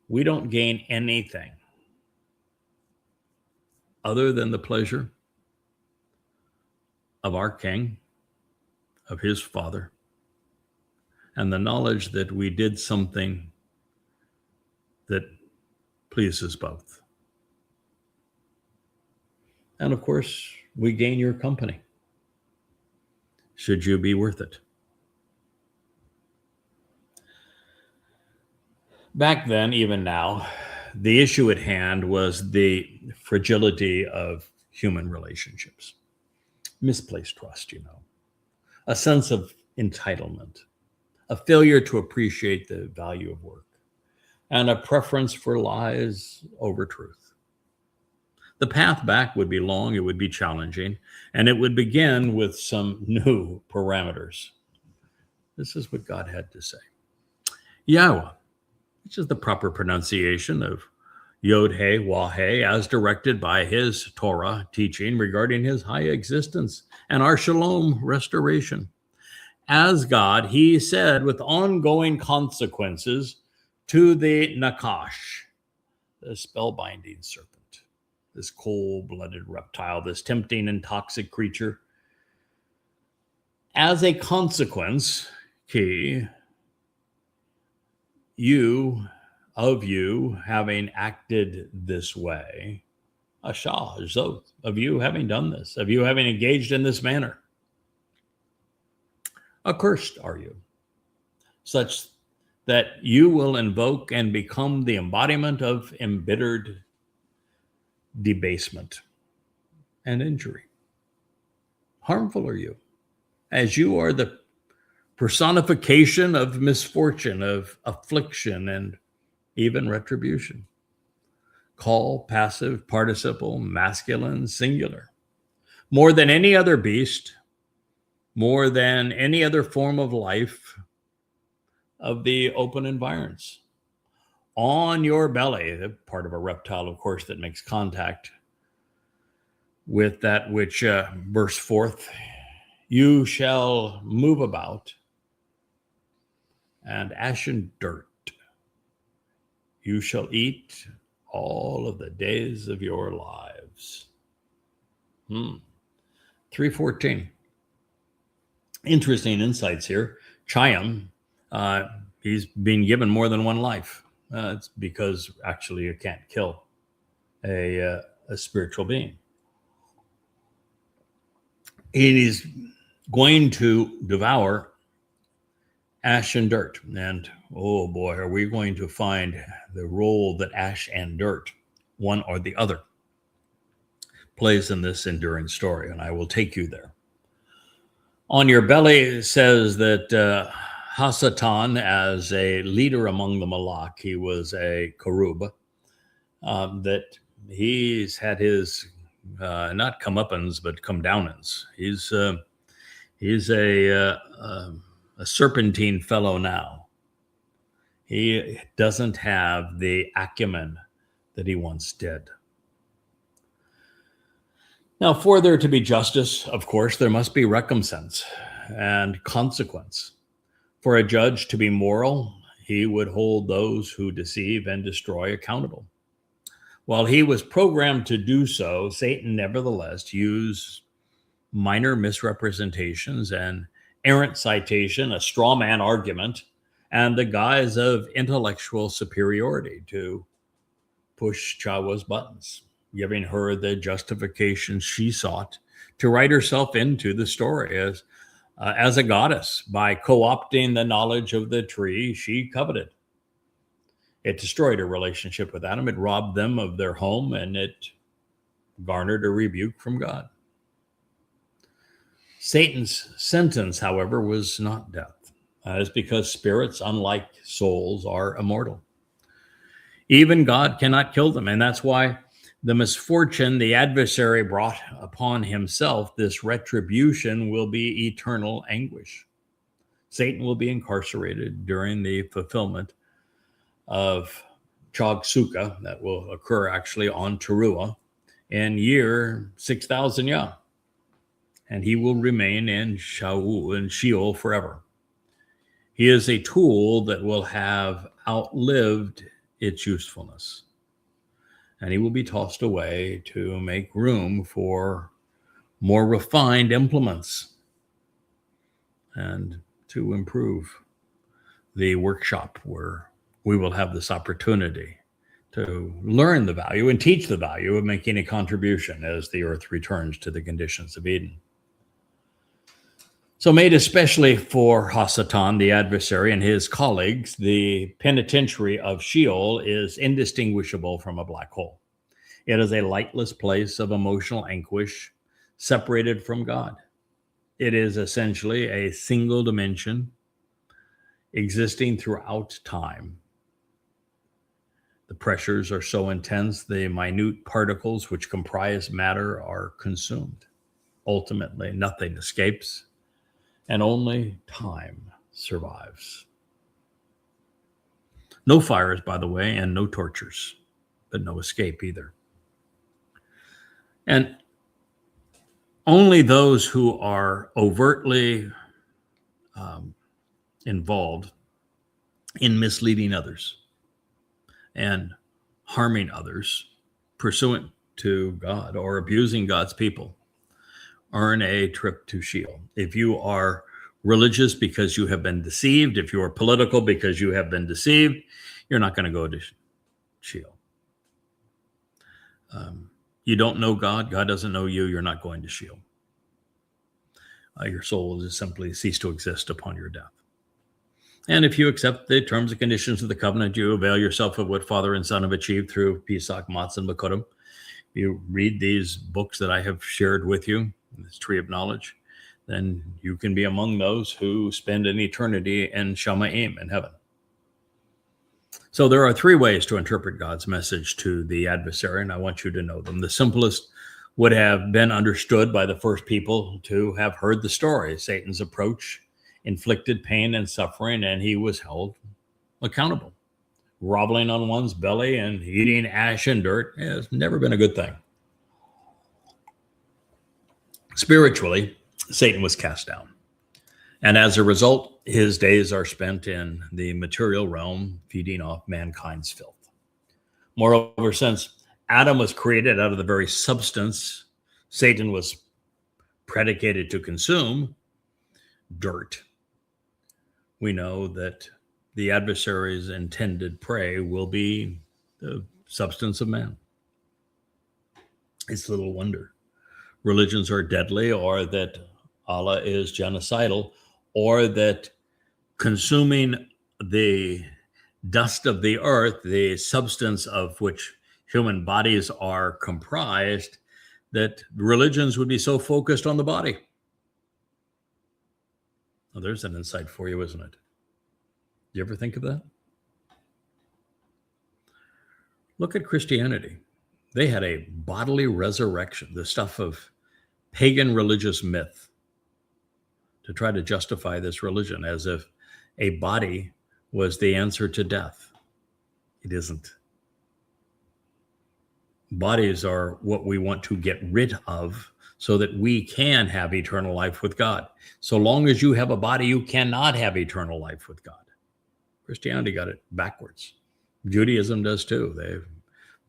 We don't gain anything other than the pleasure of our King, of his Father, and the knowledge that we did something that pleases both. And of course, we gain your company, should you be worth it. Back then, even now, the issue at hand was the fragility of human relationships. Misplaced trust, a sense of entitlement, a failure to appreciate the value of work, and a preference for lies over truth. The path back would be long, it would be challenging, and it would begin with some new parameters. This is what God had to say. YAHOWAH, which is the proper pronunciation of Yod-He, Wah-He, as directed by his Torah teaching regarding his high existence and our shalom restoration. As God, he said with ongoing consequences to the Nakash, the spellbinding serpent, this cold-blooded reptile, this tempting and toxic creature. As a consequence, you having acted this way, Ashah, Zoth, of you having done this, of you having engaged in this manner, accursed are you, such that you will invoke and become the embodiment of embittered debasement and injury. Harmful are you, as you are the personification of misfortune, of affliction, and even retribution. Call, passive, participle, masculine, singular. More than any other beast, more than any other form of life of the open environs. On your belly, the part of a reptile, of course, that makes contact with that which bursts forth, you shall move about, and ashen dirt you shall eat all of the days of your lives. 3:14. Interesting insights here. Chaim, he's been given more than one life. It's because actually you can't kill a spiritual being. He's going to devour ash and dirt. And oh boy, are we going to find the role that ash and dirt, one or the other, plays in this enduring story. And I will take you there. On your belly says that Hasatan, as a leader among the Malak, he was a Karub, that he's had his not comeuppance, but come downance. He's a serpentine fellow now. He doesn't have the acumen that he once did. Now, for there to be justice, of course, there must be recompense and consequence. For a judge to be moral, he would hold those who deceive and destroy accountable. While he was programmed to do so, Satan nevertheless used minor misrepresentations and errant citation, a straw man argument, and the guise of intellectual superiority to push Chawa's buttons, giving her the justification she sought to write herself into the story as a goddess by co-opting the knowledge of the tree she coveted. It destroyed her relationship with Adam. It robbed them of their home, and it garnered a rebuke from God. Satan's sentence, however, was not death. Is because spirits, unlike souls, are immortal. Even God cannot kill them. And that's why the misfortune the adversary brought upon himself, this retribution, will be eternal anguish. Satan will be incarcerated during the fulfillment of Chag Sukkah, that will occur actually on Teruah, in year 6,000 Yah. And he will remain in Sheol forever. He is a tool that will have outlived its usefulness. And he will be tossed away to make room for more refined implements and to improve the workshop where we will have this opportunity to learn the value and teach the value of making a contribution as the earth returns to the conditions of Eden. So made especially for Hasatan, the adversary, and his colleagues, the penitentiary of Sheol is indistinguishable from a black hole. It is a lightless place of emotional anguish, separated from God. It is essentially a single dimension existing throughout time. The pressures are so intense, the minute particles which comprise matter are consumed. Ultimately, nothing escapes, and only time survives. No fires, by the way, and no tortures, but no escape either. And only those who are overtly involved in misleading others and harming others pursuant to God or abusing God's people earn a trip to Sheol. If you are religious because you have been deceived, if you are political because you have been deceived, you're not going to go to Sheol. You don't know God, God doesn't know you, you're not going to Sheol. Your soul will just simply cease to exist upon your death. And if you accept the terms and conditions of the covenant, you avail yourself of what Father and Son have achieved through Pesach, Matzah, and Bikurim. You read these books that I have shared with you, this Tree of Knowledge, then you can be among those who spend an eternity in Shamayim, in heaven. So there are three ways to interpret God's message to the adversary, and I want you to know them. The simplest would have been understood by the first people to have heard the story. Satan's approach inflicted pain and suffering, and he was held accountable. Groveling on one's belly and eating ash and dirt has never been a good thing. Spiritually, Satan was cast down. And as a result, his days are spent in the material realm, feeding off mankind's filth. Moreover, since Adam was created out of the very substance Satan was predicated to consume, dirt, we know that the adversary's intended prey will be the substance of man. It's little wonder religions are deadly, or that Allah is genocidal, or that consuming the dust of the earth, the substance of which human bodies are comprised, that religions would be so focused on the body. Well, there's an insight for you, isn't it? You ever think of that? Look at Christianity. They had a bodily resurrection, the stuff of pagan religious myth, to try to justify this religion as if a body was the answer to death. It isn't. Bodies are what we want to get rid of so that we can have eternal life with God. So long as you have a body, you cannot have eternal life with God. Christianity got it backwards. Judaism does too. They've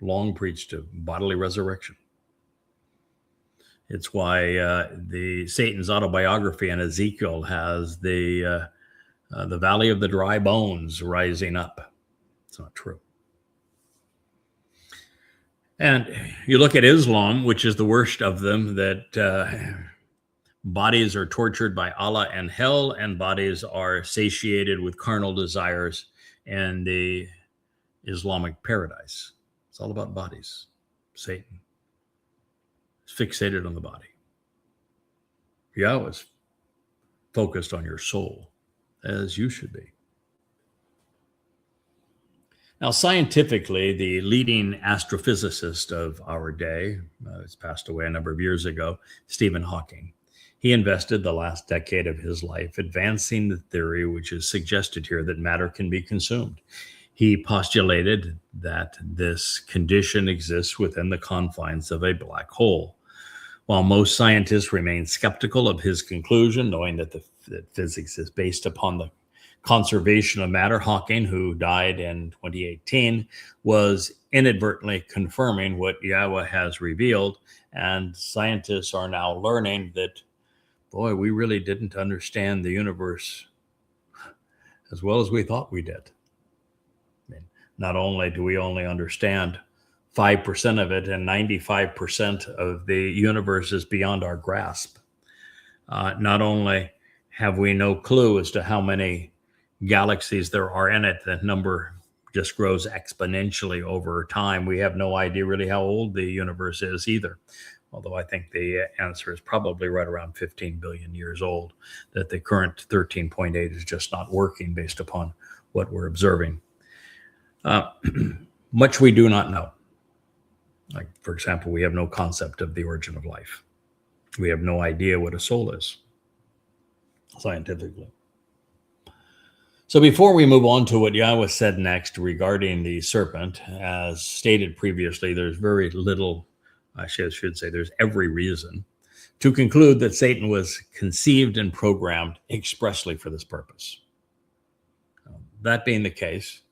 long preached a bodily resurrection. It's why the Satan's autobiography in Ezekiel has the valley of the dry bones rising up. It's not true. And you look at Islam, which is the worst of them, that bodies are tortured by Allah and hell, and bodies are satiated with carnal desires and the Islamic paradise. It's all about bodies. Satan is fixated on the body. Yahweh is focused on your soul. as you should be. Now, scientifically, the leading astrophysicist of our day, he's passed away a number of years ago, Stephen Hawking. He invested the last decade of his life advancing the theory which is suggested here that matter can be consumed. He postulated that this condition exists within the confines of a black hole. While most scientists remain skeptical of his conclusion, knowing that that physics is based upon the conservation of matter, Hawking, who died in 2018, was inadvertently confirming what YAHOWAH has revealed. And scientists are now learning that, boy, we really didn't understand the universe as well as we thought we did. I mean, not only do we only understand 5% of it, and 95% of the universe is beyond our grasp. Not only have we no clue as to how many galaxies there are in it, that number just grows exponentially over time. We have no idea really how old the universe is either. Although I think the answer is probably right around 15 billion years old, that the current 13.8 is just not working based upon what we're observing. Much we do not know. Like, for example, we have no concept of the origin of life. We have no idea what a soul is, scientifically. So before we move on to what YAHOWAH said next regarding the serpent, as stated previously, there's very little, I should say, there's every reason to conclude that Satan was conceived and programmed expressly for this purpose. That being the case,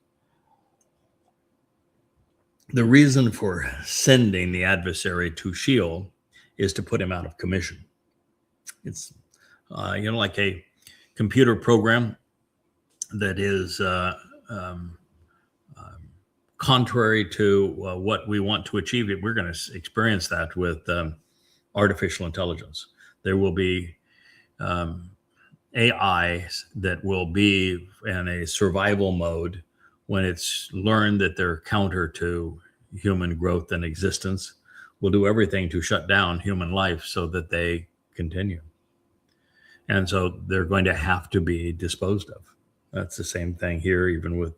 the reason for sending the adversary to Sheol is to put him out of commission. It's, like a computer program that is contrary to what we want to achieve. We're going to experience that with artificial intelligence. There will be AI that will be in a survival mode when it's learned that they're counter to human growth and existence. Will do everything to shut down human life so that they continue. And so they're going to have to be disposed of. That's the same thing here, even with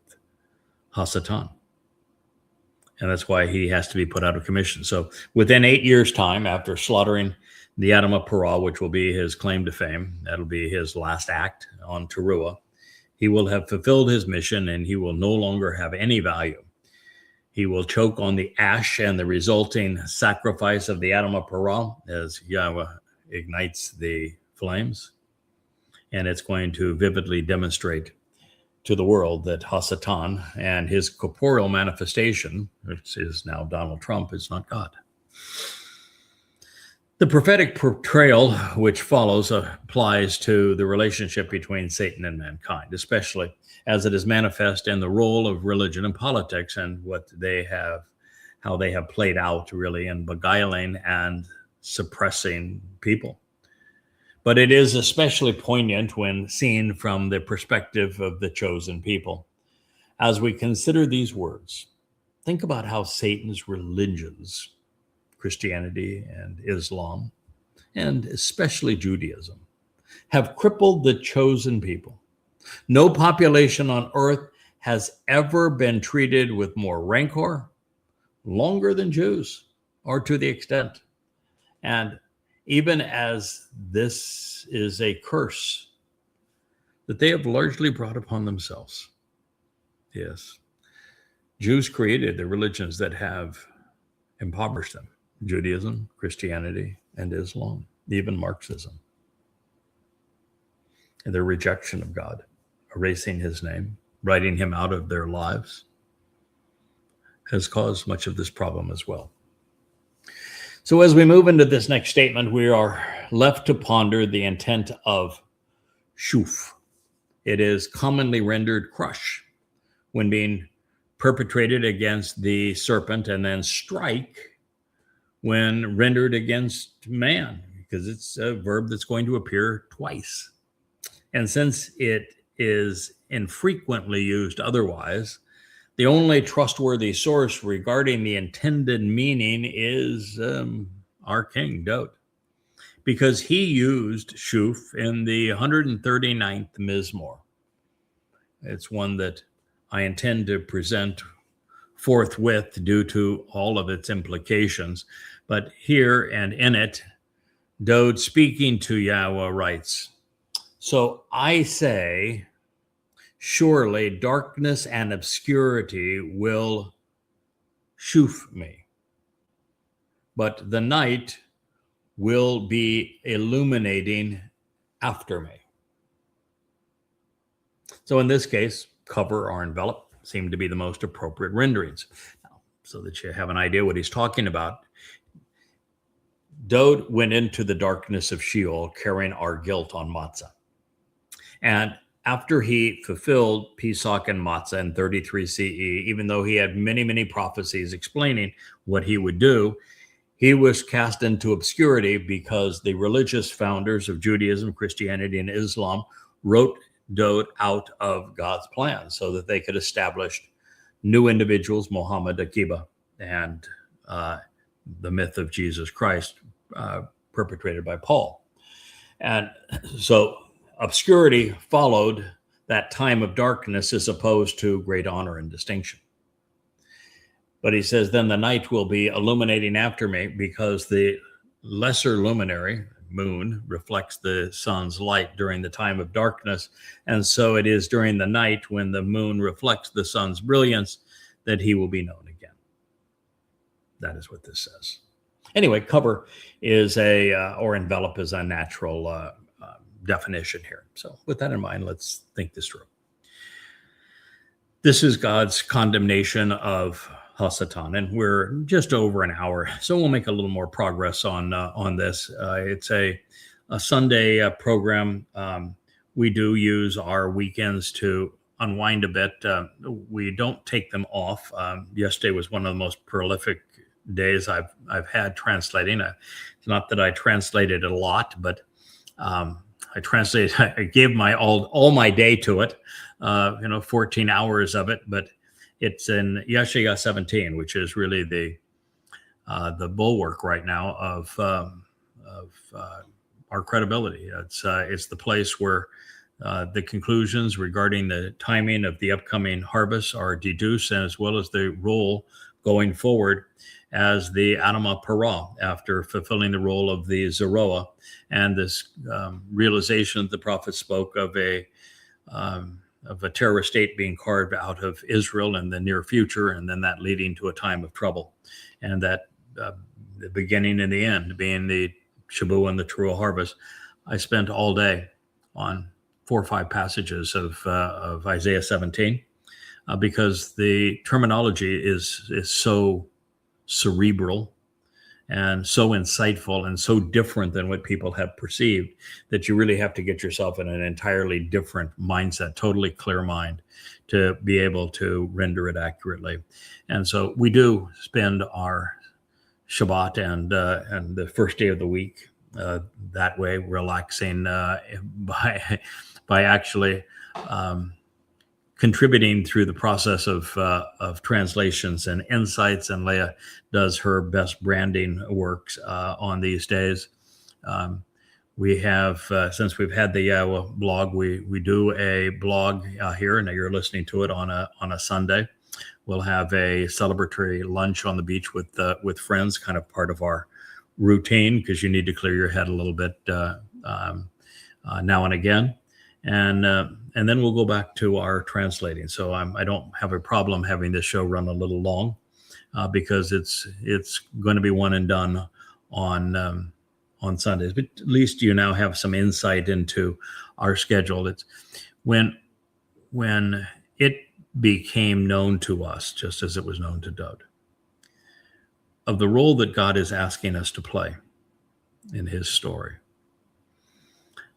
Hasatan. And that's why he has to be put out of commission. So within 8 years' time, after slaughtering the Adam of Parah, which will be his claim to fame, that'll be his last act on Teruah, he will have fulfilled his mission and he will no longer have any value. He will choke on the ash and the resulting sacrifice of the Adam of Parah as YAHOWAH ignites the flames. And it's going to vividly demonstrate to the world that Hasatan and his corporeal manifestation, which is now Donald Trump, is not God. The prophetic portrayal which follows applies to the relationship between Satan and mankind, especially as it is manifest in the role of religion and politics and how they have played out really in beguiling and suppressing people. But it is especially poignant when seen from the perspective of the chosen people. As we consider these words, think about how Satan's religions, Christianity and Islam, and especially Judaism, have crippled the chosen people. No population on earth has ever been treated with more rancor, longer than Jews, or to the extent. And even as this is a curse that they have largely brought upon themselves. Yes, Jews created the religions that have impoverished them. Judaism, Christianity, and Islam, even Marxism. And their rejection of God, erasing his name, writing him out of their lives, has caused much of this problem as well. So as we move into this next statement, we are left to ponder the intent of shuf. It is commonly rendered crush when being perpetrated against the serpent, and then strike when rendered against man, because it's a verb that's going to appear twice. And since it is infrequently used otherwise, the only trustworthy source regarding the intended meaning is our king, Dowd, because he used shuf in the 139th Mizmor, It's one that I intend to present forthwith due to all of its implications. But here and in it, Dode, speaking to Yahweh, writes, "So I say, surely darkness and obscurity will shoof me, but the night will be illuminating after me." So in this case, cover or envelop seem to be the most appropriate renderings. Now, so that you have an idea what he's talking about, Dode went into the darkness of Sheol carrying our guilt on Matzah. And after he fulfilled Pesach and Matzah in 33 CE, even though he had many, many prophecies explaining what he would do, he was cast into obscurity because the religious founders of Judaism, Christianity, and Islam wrote Dode out of God's plan so that they could establish new individuals, Muhammad, Akiba, and the myth of Jesus Christ perpetrated by Paul. And so obscurity followed that time of darkness as opposed to great honor and distinction. But he says, then the night will be illuminating after me, because the lesser luminary, moon, reflects the sun's light during the time of darkness. And so it is during the night when the moon reflects the sun's brilliance that he will be known again. That is what this says. Anyway, cover is or envelop is a natural definition here. So with that in mind, let's think this through. This is God's condemnation of Hasatan, and we're just over an hour, so we'll make a little more progress on this. It's a Sunday program. We do use our weekends to unwind a bit. We don't take them off. Yesterday was one of the most prolific days I've had translating. It's not that I translated a lot, but I gave my all my day to it. 14 hours of it, but it's in YAHOWAH 17, which is really the bulwark right now of our credibility. It's the place where the conclusions regarding the timing of the upcoming harvest are deduced, and as well as the role going forward as the Adamah Parah, after fulfilling the role of the Zeroah, and this realization that the prophet spoke of a terrorist state being carved out of Israel in the near future, and then that leading to a time of trouble, and that the beginning and the end being the Shabu and the true harvest. I spent all day on 4 or 5 passages of Isaiah 17 because the terminology is so cerebral and so insightful and so different than what people have perceived that you really have to get yourself in an entirely different mindset, totally clear mind, to be able to render it accurately. And so we do spend our Shabbat and the first day of the week that way, relaxing by actually contributing through the process of translations and insights, and Leah does her best branding works on these days. We have, since we've had the YAHOWAH blog, we do a blog here, and now you're listening to it on a Sunday. We'll have a celebratory lunch on the beach with friends, kind of part of our routine, because you need to clear your head a little bit now and again. And then we'll go back to our translating. So I don't have a problem having this show run a little long because it's going to be one and done on Sundays. But at least you now have some insight into our schedule. It's when it became known to us, just as it was known to Dode, of the role that God is asking us to play in his story.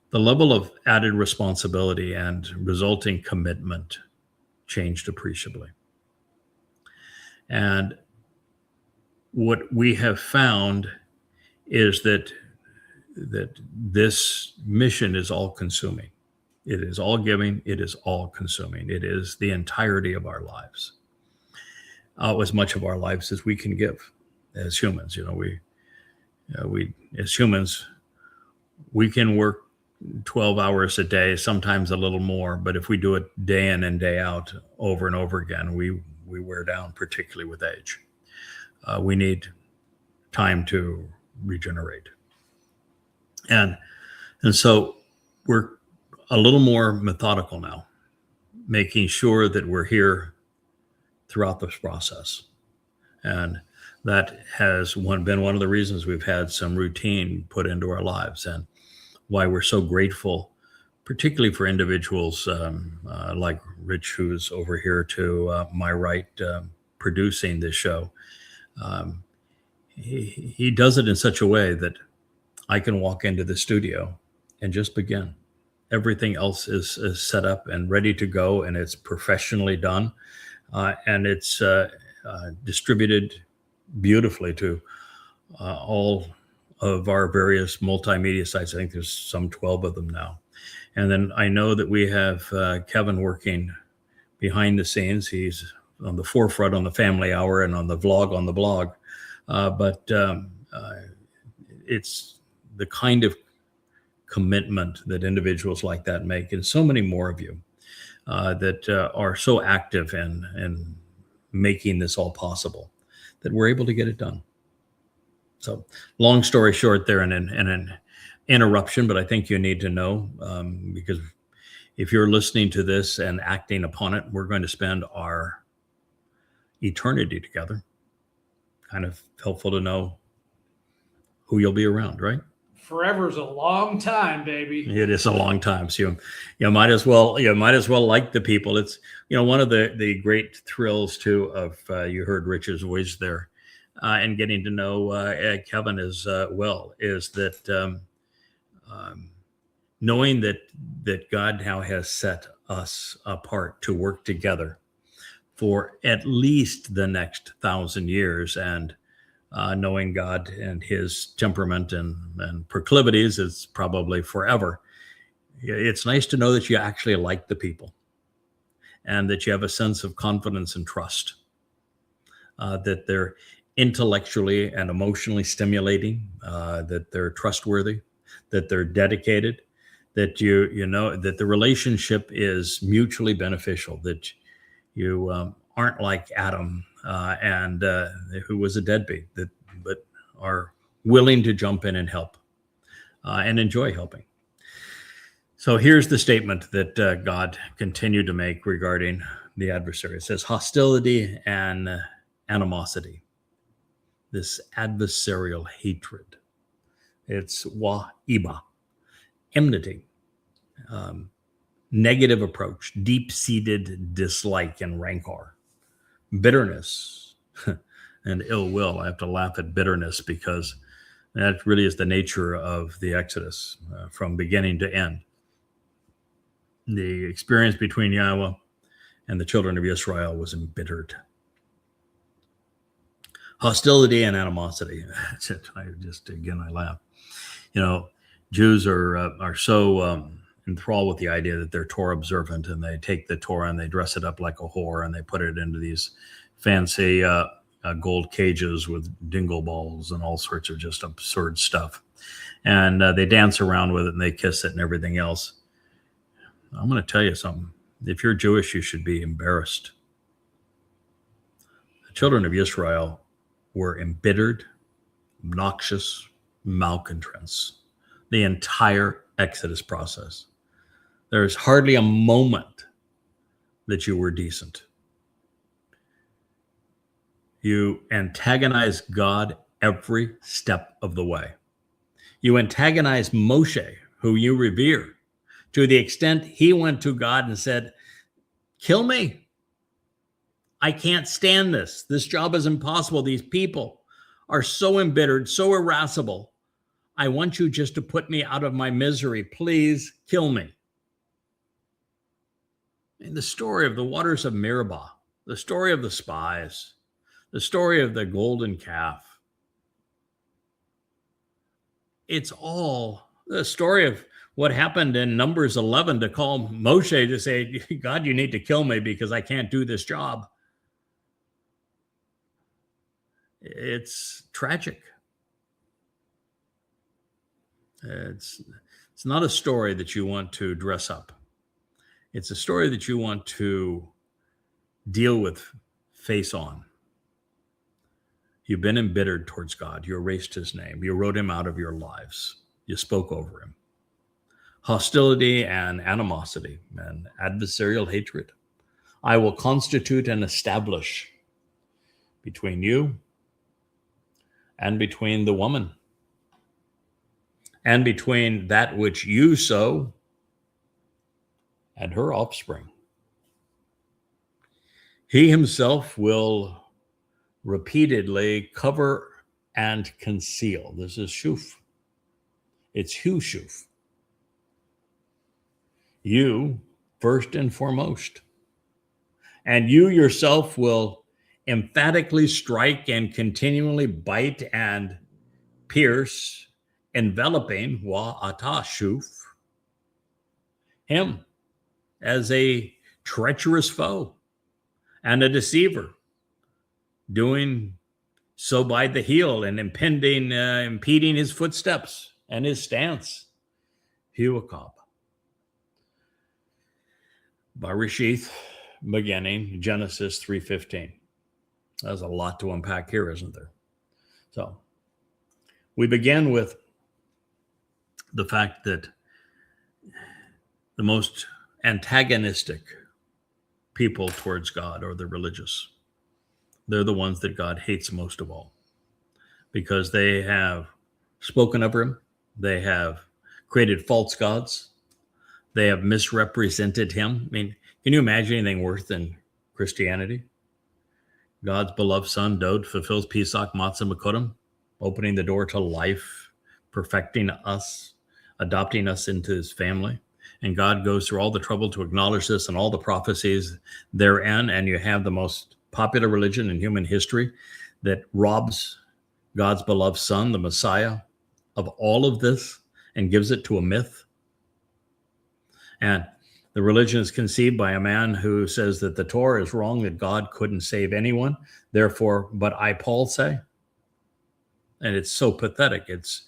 The level of added responsibility and resulting commitment changed appreciably. And what we have found is that this mission is all-consuming. It is all giving. It is all-consuming. It is the entirety of our lives, as much of our lives as we can give as humans. We as humans, we can work 12 hours a day, sometimes a little more. But if we do it day in and day out over and over again, we wear down, particularly with age. We need time to regenerate. And so we're a little more methodical now, making sure that we're here throughout this process. And that has been one of the reasons we've had some routine put into our lives, and why we're so grateful, particularly for individuals like Rich, who's over here to my right, producing this show. He does it in such a way that I can walk into the studio and just begin. Everything else is set up and ready to go, and it's professionally done, and it's distributed beautifully to all of our various multimedia sites. I think there's some 12 of them now. And then I know that we have Kevin working behind the scenes. He's on the forefront on the Family Hour and on the vlog on the blog. But it's the kind of commitment that individuals like that make, and so many more of you that are so active in making this all possible, that we're able to get it done. So long story short there, and an interruption, but I think you need to know, because if you're listening to this and acting upon it, we're going to spend our eternity together. Kind of helpful to know who you'll be around, right? Forever's a long time, baby. It is a long time. So you might as well like the people. It's, one of the great thrills too of you heard Rich's voice there, and getting to know Kevin as well, is that knowing that God now has set us apart to work together for at least the next 1,000 years, and knowing God and his temperament and proclivities is probably forever. It's nice to know that you actually like the people, and that you have a sense of confidence and trust, that they're intellectually and emotionally stimulating, that they're trustworthy, that they're dedicated, that you know that the relationship is mutually beneficial, that you aren't like Adam and who was a deadbeat, but are willing to jump in and help and enjoy helping. So here's the statement that God continued to make regarding the adversary. It says, hostility and animosity, this adversarial hatred. It's YAHOWAH, enmity, negative approach, deep-seated dislike and rancor, bitterness, and ill will. I have to laugh at bitterness because that really is the nature of the Exodus from beginning to end. The experience between Yahweh and the children of Israel was embittered. Hostility and animosity. That's it. I laugh. Jews are so enthralled with the idea that they're Torah observant, and they take the Torah and they dress it up like a whore, and they put it into these fancy gold cages with dingle balls and all sorts of just absurd stuff. And they dance around with it and they kiss it and everything else. I'm going to tell you something. If you're Jewish, you should be embarrassed. The children of Israel were embittered, obnoxious malcontents the entire Exodus process. There's hardly a moment that you were decent. You antagonize God every step of the way. You antagonize Moshe, who you revere, to the extent he went to God and said, kill me. I can't stand this. This job is impossible. These people are so embittered, so irascible. I want you just to put me out of my misery. Please kill me. In the story of the waters of Meribah, the story of the spies, the story of the golden calf, it's all the story of what happened in Numbers 11 to call Moshe to say, God, you need to kill me because I can't do this job. It's tragic. It's not a story that you want to dress up. It's a story that you want to deal with face on. You've been embittered towards God. You erased his name. You wrote him out of your lives. You spoke over him. Hostility and animosity and adversarial hatred I will constitute and establish between you and between the woman and between that which you sow and her offspring. He himself will repeatedly cover and conceal. This is shuf. It's hushuf. You, first and foremost. And you yourself will emphatically strike and continually bite and pierce, enveloping wa'ata shuf, him as a treacherous foe and a deceiver, doing so by the heel and impeding his footsteps and his stance. Huakab. Barishith, beginning, Genesis 3:15. There's a lot to unpack here, isn't there? So we begin with the fact that the most antagonistic people towards God are the religious. They're the ones that God hates most of all because they have spoken over him. They have created false gods. They have misrepresented him. I mean, can you imagine anything worse than Christianity? God's beloved son, Dod, fulfills Pesach, Matzah, Makodim, opening the door to life, perfecting us, adopting us into his family. And God goes through all the trouble to acknowledge this and all the prophecies therein. And you have the most popular religion in human history that robs God's beloved son, the Messiah, of all of this and gives it to a myth. And the religion is conceived by a man who says that the Torah is wrong, that God couldn't save anyone. Therefore, but I, Paul, say. And it's so pathetic. It's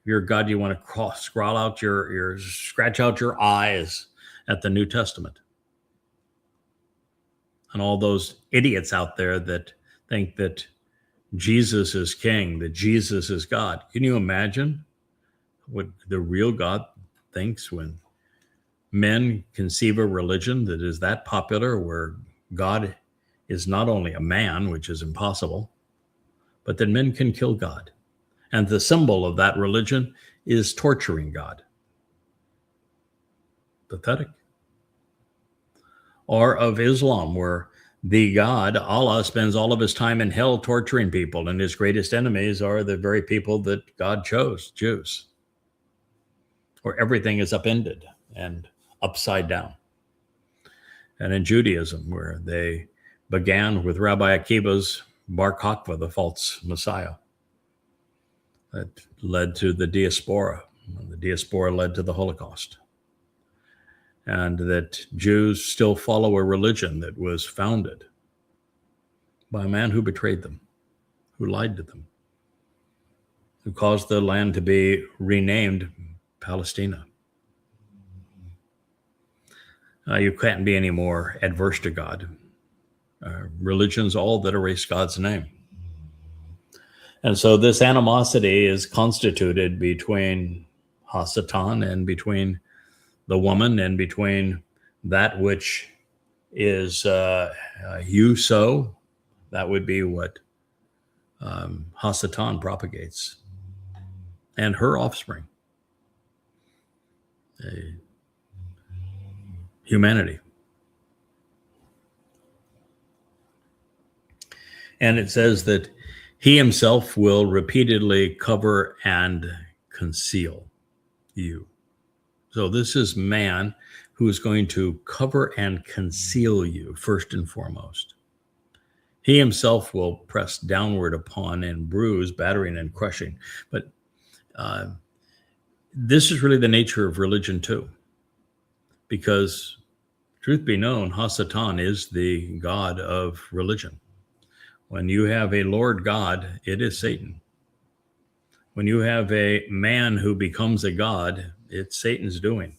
your God, you want to scratch out your eyes at the New Testament. And all those idiots out there that think that Jesus is king, that Jesus is God. Can you imagine what the real God thinks when men conceive a religion that is that popular, where God is not only a man, which is impossible, but that men can kill God. And the symbol of that religion is torturing God. Pathetic. Or of Islam, where the God, Allah, spends all of his time in hell torturing people, and his greatest enemies are the very people that God chose, Jews, where everything is upended and upside down. And in Judaism, where they began with Rabbi Akiva's Bar Kokhba, the false Messiah, that led to the diaspora. The diaspora led to the Holocaust. And that Jews still follow a religion that was founded by a man who betrayed them, who lied to them, who caused the land to be renamed Palestina. You can't be any more adverse to God. Religion's all that erase God's name. And so this animosity is constituted between Hasatan and between the woman and between that which is you sow. That would be what Hasatan propagates, and her offspring, humanity. And it says that he himself will repeatedly cover and conceal you. So this is man who is going to cover and conceal you first and foremost. He himself will press downward upon and bruise, battering and crushing. But this is really the nature of religion too. Because truth be known, Hasatan is the god of religion. When you have a Lord God, it is Satan. When you have a man who becomes a god, it's Satan's doing.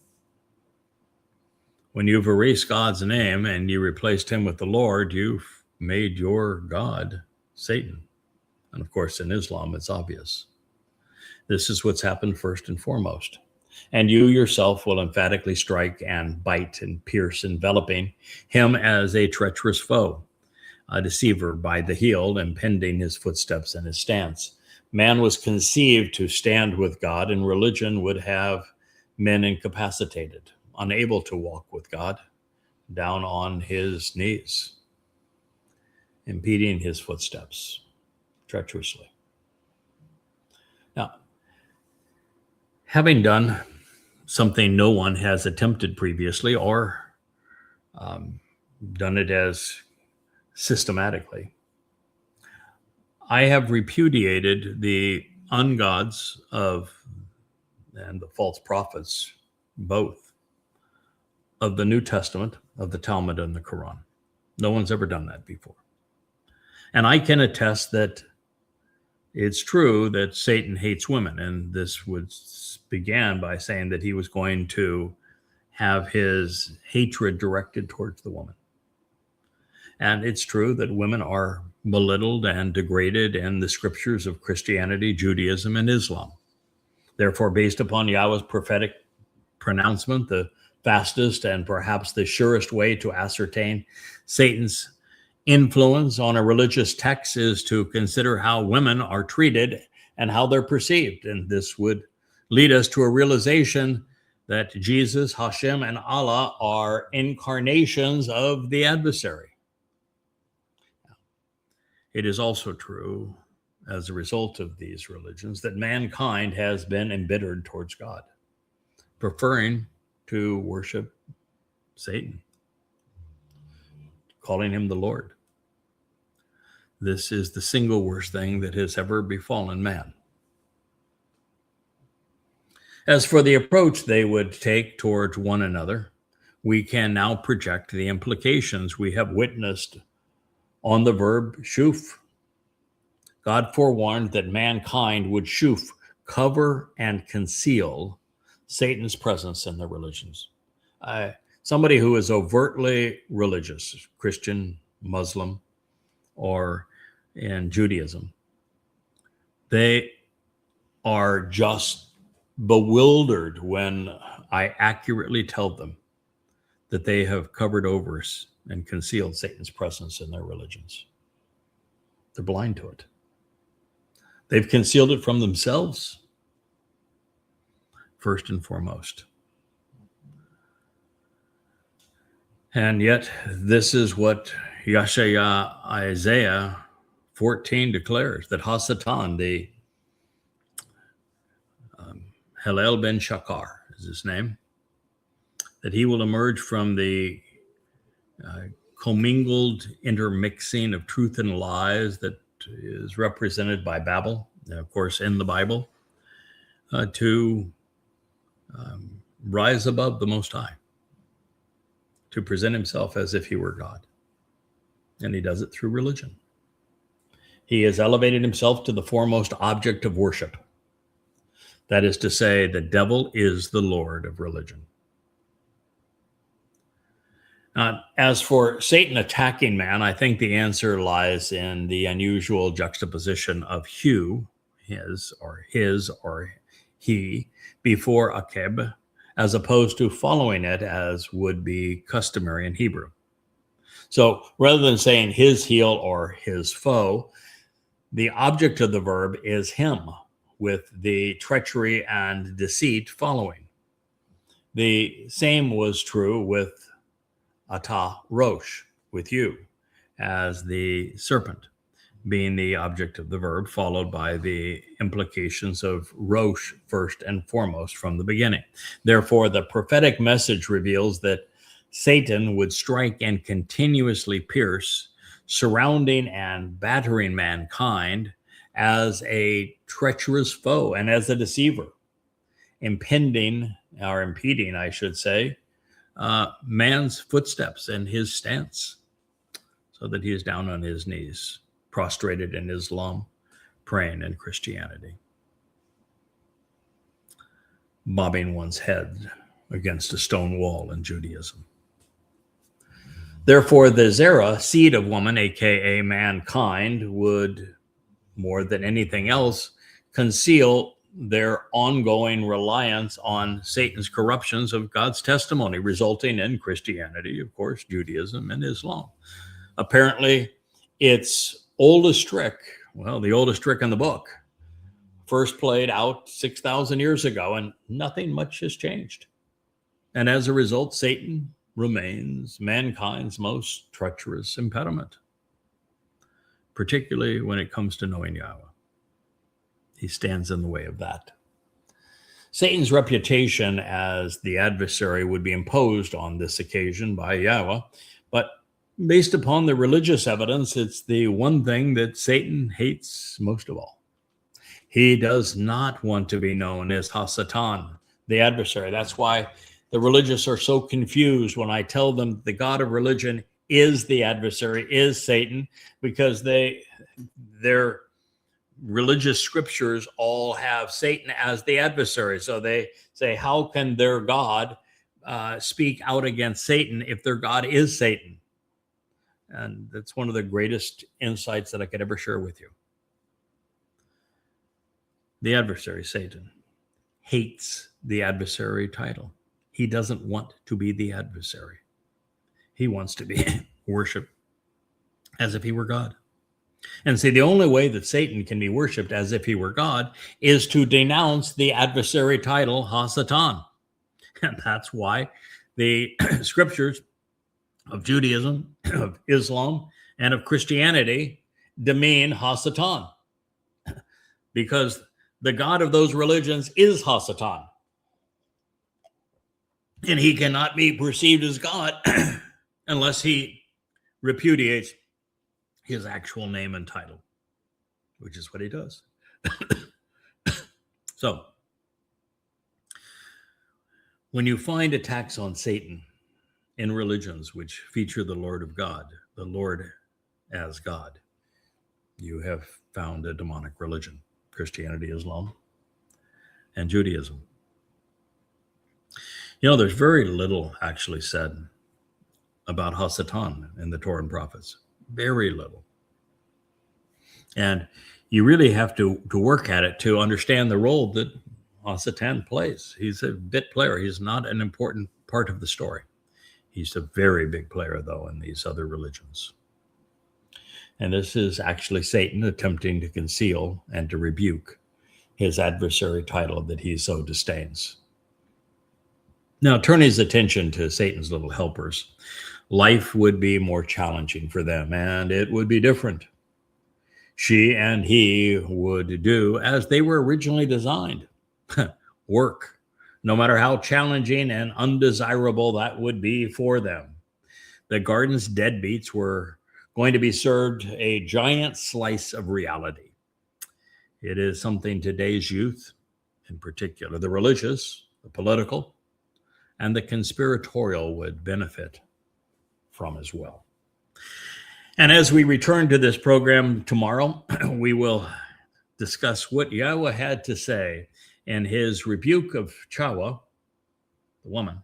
When you've erased God's name and you replaced him with the Lord, you've made your God Satan. And of course, in Islam, it's obvious. This is what's happened first and foremost. And you yourself will emphatically strike and bite and pierce, enveloping him as a treacherous foe, a deceiver by the heel, impeding his footsteps and his stance. Man was conceived to stand with God, and religion would have men incapacitated, unable to walk with God, down on his knees, impeding his footsteps treacherously. Now, having done something no one has attempted previously or done it as systematically, I have repudiated the ungods and the false prophets, both of the New Testament, of the Talmud and the Quran. No one's ever done that before. And I can attest that it's true that Satan hates women, and this began by saying that he was going to have his hatred directed towards the woman. And it's true that women are belittled and degraded in the scriptures of Christianity, Judaism, and Islam. Therefore, based upon Yahweh's prophetic pronouncement, the fastest and perhaps the surest way to ascertain Satan's influence on a religious text is to consider how women are treated and how they're perceived. And this would lead us to a realization that Jesus, Hashem, and Allah are incarnations of the adversary. It is also true, as a result of these religions, that mankind has been embittered towards God, preferring to worship Satan, calling him the Lord. This is the single worst thing that has ever befallen man. As for the approach they would take towards one another, we can now project the implications we have witnessed on the verb shuf. God forewarned that mankind would shuf, cover and conceal Satan's presence in their religions. Somebody who is overtly religious, Christian, Muslim, or in Judaism, they are just bewildered when I accurately tell them that they have covered over and concealed Satan's presence in their religions. They're blind to it. They've concealed it from themselves, first and foremost. And yet, this is what Isaiah 14 declares, that Hasatan, the Hillel ben Shakar is his name, that he will emerge from the commingled intermixing of truth and lies that is represented by Babel, of course, in the Bible, to rise above the Most High, to present himself as if he were God. And he does it through religion. He has elevated himself to the foremost object of worship. That is to say, the devil is the Lord of religion. As for Satan attacking man, I think the answer lies in the unusual juxtaposition of Hu, his or he, before Akeb, as opposed to following it as would be customary in Hebrew. So rather than saying his heel or his foe, the object of the verb is him, with the treachery and deceit following. The same was true with Atah Rosh, with you, as the serpent being the object of the verb, followed by the implications of Rosh first and foremost from the beginning. Therefore, the prophetic message reveals that Satan would strike and continuously pierce, surrounding and battering mankind as a treacherous foe and as a deceiver, impeding, I should say, man's footsteps and his stance, so that he is down on his knees, prostrated in Islam, praying in Christianity. bobbing one's head against a stone wall in Judaism. Therefore, the Zerah, seed of woman, aka mankind, would, more than anything else, conceal their ongoing reliance on Satan's corruptions of God's testimony, resulting in Christianity, of course, Judaism, and Islam. Apparently, its oldest trick, well, the oldest trick in the book, first played out 6,000 years ago, and nothing much has changed. And as a result, Satan remains mankind's most treacherous impediment, particularly when it comes to knowing Yahweh. He stands in the way of that. Satan's reputation as the adversary would be imposed on this occasion by Yahweh, but based upon the religious evidence, it's the one thing that Satan hates most of all. He does not want to be known as Hasatan, the adversary. That's why the religious are so confused when I tell them the God of religion is the adversary, is Satan, because their religious scriptures all have Satan as the adversary. So they say, how can their God speak out against Satan if their God is Satan? And that's one of the greatest insights that I could ever share with you. The adversary, Satan, hates the adversary title. He doesn't want to be the adversary. He wants to be worshiped as if he were God. And see, the only way that Satan can be worshiped as if he were God is to denounce the adversary title, Hasatan. And that's why the scriptures of Judaism, of Islam, and of Christianity demean Hasatan, because the God of those religions is Hasatan. And he cannot be perceived as God unless he repudiates his actual name and title, which is what he does. So, when you find attacks on Satan in religions which feature the Lord of God, the Lord as God, you have found a demonic religion, Christianity, Islam, and Judaism. You know, there's very little actually said about Hasatan in the Torah and prophets. Very little. And you really have to work at it to understand the role that Hasatan plays. He's a bit player. He's not an important part of the story. He's a very big player, though, in these other religions. And this is actually Satan attempting to conceal and to rebuke his adversary title that he so disdains. Now, turn his attention to Satan's little helpers. Life would be more challenging for them, and it would be different. She and he would do as they were originally designed, work, no matter how challenging and undesirable that would be for them. The garden's deadbeats were going to be served a giant slice of reality. It is something today's youth, in particular, the religious, the political, and the conspiratorial would benefit from as well. And as we return to this program tomorrow, we will discuss what Yahweh had to say in his rebuke of Chawa, the woman,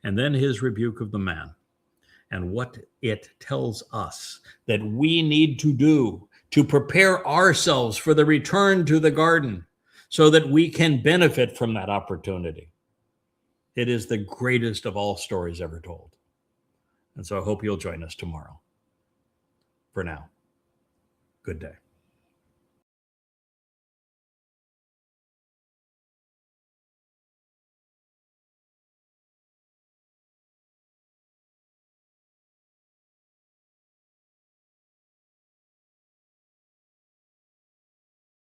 and then his rebuke of the man, and what it tells us that we need to do to prepare ourselves for the return to the garden so that we can benefit from that opportunity. It is the greatest of all stories ever told. And so I hope you'll join us tomorrow. For now, good day.